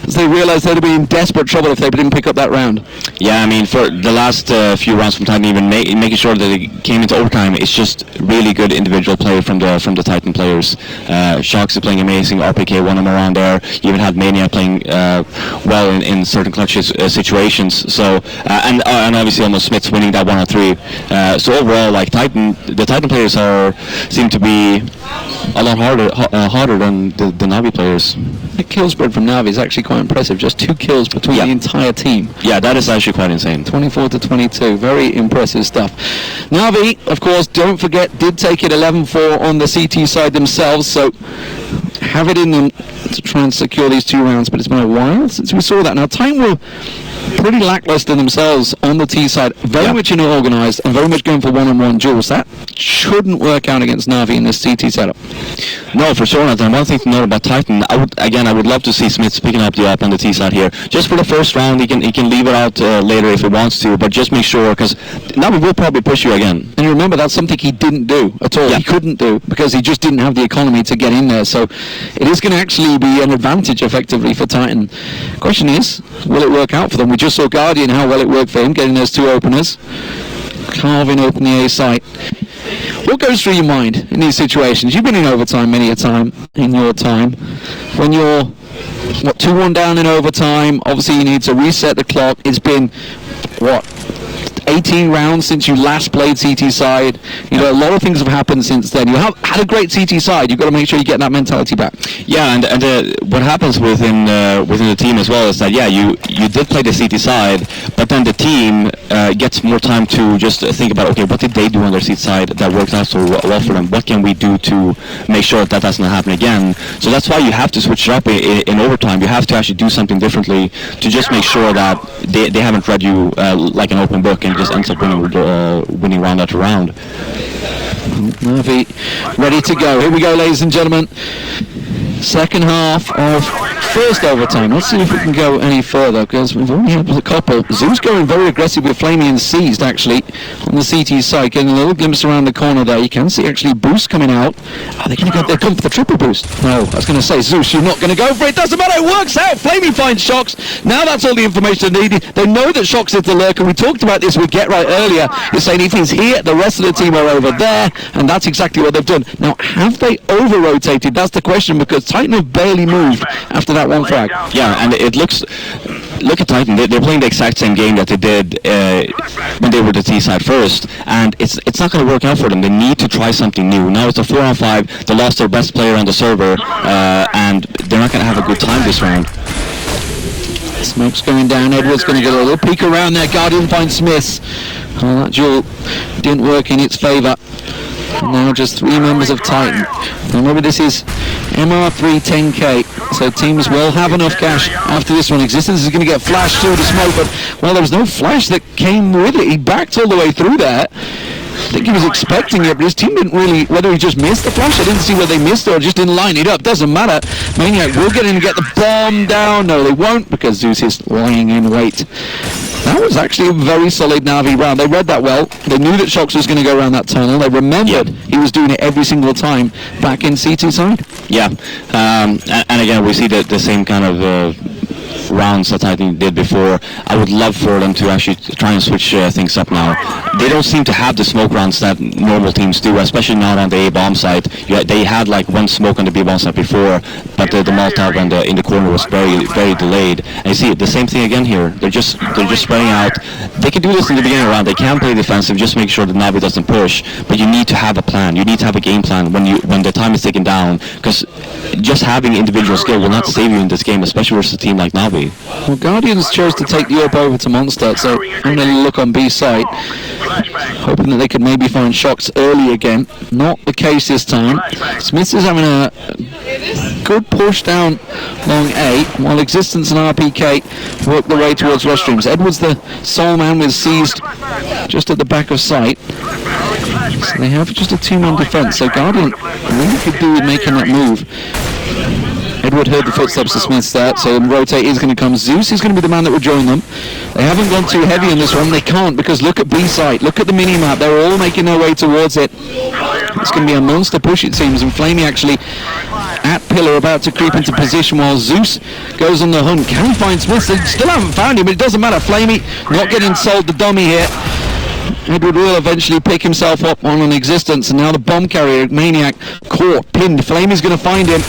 as they realise they'd be in desperate trouble if they didn't pick up that round. Yeah, I mean, for the last few rounds from Titan, even making sure that they came into overtime, it's just really good individual play from the Titan players. Shox is playing amazing, RPK won him around there. You even had Mania playing well in certain clutch situations. So and obviously almost Smith's winning that 1-on-3. So overall, like the Titan players seem to be a lot harder than the Navi players. The kill spread from Navi is actually quite impressive. Just 2 kills between the entire team. Yeah, that is actually quite insane. 24-22, very impressive stuff. Navi, of course, don't forget, did take it 11-4 on the CT side themselves, so have it in them to try and secure these 2 rounds, but it's been a while since we saw that. Now, Titan were pretty lackluster themselves on the T side, very much organised and very much going for one-on-one duels. That shouldn't work out against Navi in this CT setup. No, for sure not. And one thing to note about Titan, I would love to see Smith picking up the op on the T side here. Just for the first round, he can leave it out later if he wants to, but just make sure, because Navi will probably push you again. And remember, that's something he didn't do at all. He couldn't do because he just didn't have the economy to get in there. So it is going to actually be an advantage effectively for Titan. Question is, will it work out for them? We just saw Guardian, how well it worked for him, getting those two openers. Carving open the A site. What goes through your mind in these situations? You've been in overtime many a time in your time. When you're 2-1 down in overtime, obviously you need to reset the clock. It's been 18 rounds since you last played CT side. You know, a lot of things have happened since then. You have had a great CT side. You've got to make sure you get that mentality back. Yeah, and what happens within the team as well is that you did play the CT side, but then the team gets more time to just think about, okay, what did they do on their CT side that worked out so well for them? What can we do to make sure that doesn't happen again? So that's why you have to switch it up in overtime. You have to actually do something differently to just make sure that they haven't read you like an open book and just ends up winning round after round. Navi ready to go. Here we go, ladies and gentlemen. Second half of first overtime. Let's see if we can go any further, because we've only had a couple. Zeus going very aggressive with Flamey and Seized, actually, on the CT side. Getting a little glimpse around the corner there. You can see, actually, Boost coming out. Are they going to go? They're going for the triple boost. No, I was going to say, Zeus, you're not going to go for it. Doesn't matter. It works out. Flamey finds Shocks. Now that's all the information they needed. They know that Shocks is the lurker. We talked about this with Get Right earlier. You're saying if he's here, the rest of the team are over there, and that's exactly what they've done. Now, have they over-rotated? That's the question, because Titan have barely moved after that one frag. Yeah, and it looks... Look at Titan. They're playing the exact same game that they did when they were the T side first, and it's not going to work out for them. They need to try something new. Now it's a 4-on-5. They lost their best player on the server, and they're not going to have a good time this round. Smoke's going down. Edward's going to get a little peek around there. Guardian finds Smiths. Oh, that duel didn't work in its favour. Now just 3 members of Titan. Remember, this is MR3 10K, so teams will have enough cash after this one. Existence is going to get flashed through the smoke, but, well, there was no flash that came with it. He backed all the way through there. I think he was expecting it, but his team didn't really, whether he just missed the flash, I didn't see whether they missed it or just didn't line it up. Doesn't matter. Maniac will get in and get the bomb down. No, they won't, because Zeus is lying in wait. That was actually a very solid Navi round. They read that well. They knew that Shocks was going to go around that tunnel. They remembered he was doing it every single time back in C2 side. Yeah, and again, we see the same kind of rounds that I think did before. I would love for them to actually try and switch things up now. They don't seem to have the smoke rounds that normal teams do, especially not on the A-bomb side. They had like one smoke on the B-bomb side before, but the Molotov in the corner was very, very delayed. And you see the same thing again here. They're just spreading out. They can do this in the beginning round. They can play defensive, just make sure that Navi doesn't push. But you need to have a plan. You need to have a game plan when the time is taken down, because just having individual skill will not save you in this game, especially versus a team like Navi. Well, Guardians chose to take the up over to Monster, so I'm going to look on B side, hoping that they could maybe find Shocks early again. Not the case this time. Smiths is having a good push down long A, while Existence and RPK work their way towards restrooms. Edwards, the sole man, with Seized just at the back of sight. So they have just a 2-man defense, so Guardian really could do with making that move. Edward heard the footsteps of Smith's there, so the rotate is going to come. Zeus is going to be the man that will join them. They haven't gone too heavy in this one. They can't, because look at B side. Look at the mini-map. They're all making their way towards it. It's going to be a monster push, it seems, and Flamey actually at pillar, about to creep into position while Zeus goes on the hunt. Can he find Smith? They still haven't found him, but it doesn't matter. Flamey not getting sold the dummy here. Edward will eventually pick himself up on an Existence, and now the bomb carrier, Maniac, caught, pinned. Flamey's going to find him.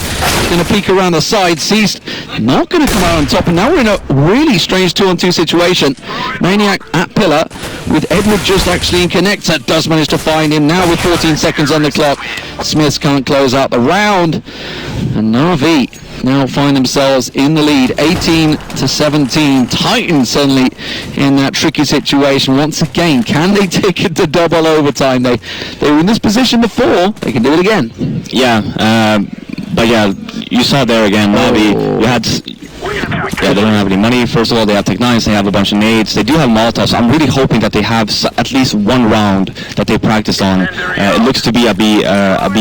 Going to peek around the side. Seized, not going to come out on top, and now we're in a really strange 2-on-2 situation. Maniac at pillar, with Edward just actually in connector, does manage to find him. Now with 14 seconds on the clock, Smiths can't close out the round, and Navi now find themselves in the lead, 18-17. Titans suddenly in that tricky situation once again. Can they take it to double overtime? They were in this position before. They can do it again. Yeah, but yeah, you saw there again, Navi. You had Yeah, they don't have any money. First of all, they have Tech-9s, they have a bunch of nades. They do have Molotovs. I'm really hoping that they have at least one round that they practice on. It looks to be a B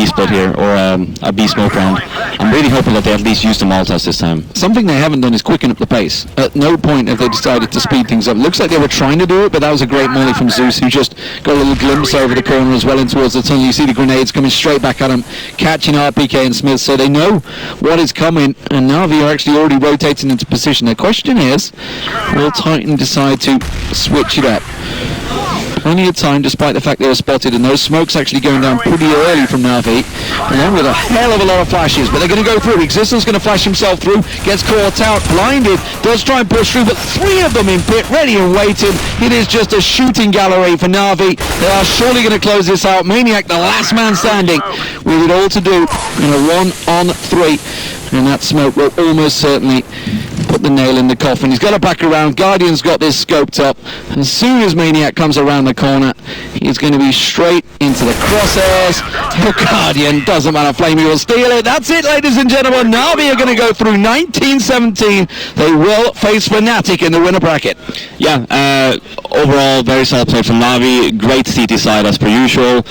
split here, or a B smoke round. I'm really hoping that they at least use the Molotovs this time. Something they haven't done is quicken up the pace. At no point have they decided to speed things up. Looks like they were trying to do it, but that was a great molly from Zeus, who just got a little glimpse over the corner as well in towards the tunnel. You see the grenades coming straight back at him, catching RPK and Smith, so they know what is coming, and Na'Vi are actually already rotating into position. The question is, will Titan decide to switch it up? Plenty of time, despite the fact they were spotted, and those smokes actually going down pretty early from Na'Vi, along with a hell of a lot of flashes, but they're going to go through. Existence going to flash himself through, gets caught out, blinded, does try and push through, but three of them in pit, ready and waiting. It is just a shooting gallery for Na'Vi. They are surely going to close this out. Maniac, the last man standing, with it all to do in a 1-on-3, and that smoke will almost certainly put the nail in the coffin. He's got to back around. Guardian's got this scoped up. As soon as Maniac comes around the corner, he's going to be straight into the crosshairs. The Guardian, doesn't matter, Flamey will steal it. That's it, ladies and gentlemen. Na'Vi are going to go through 1917. They will face Fnatic in the winner bracket. Yeah, overall, very solid play from Na'Vi. Great CT side as per usual.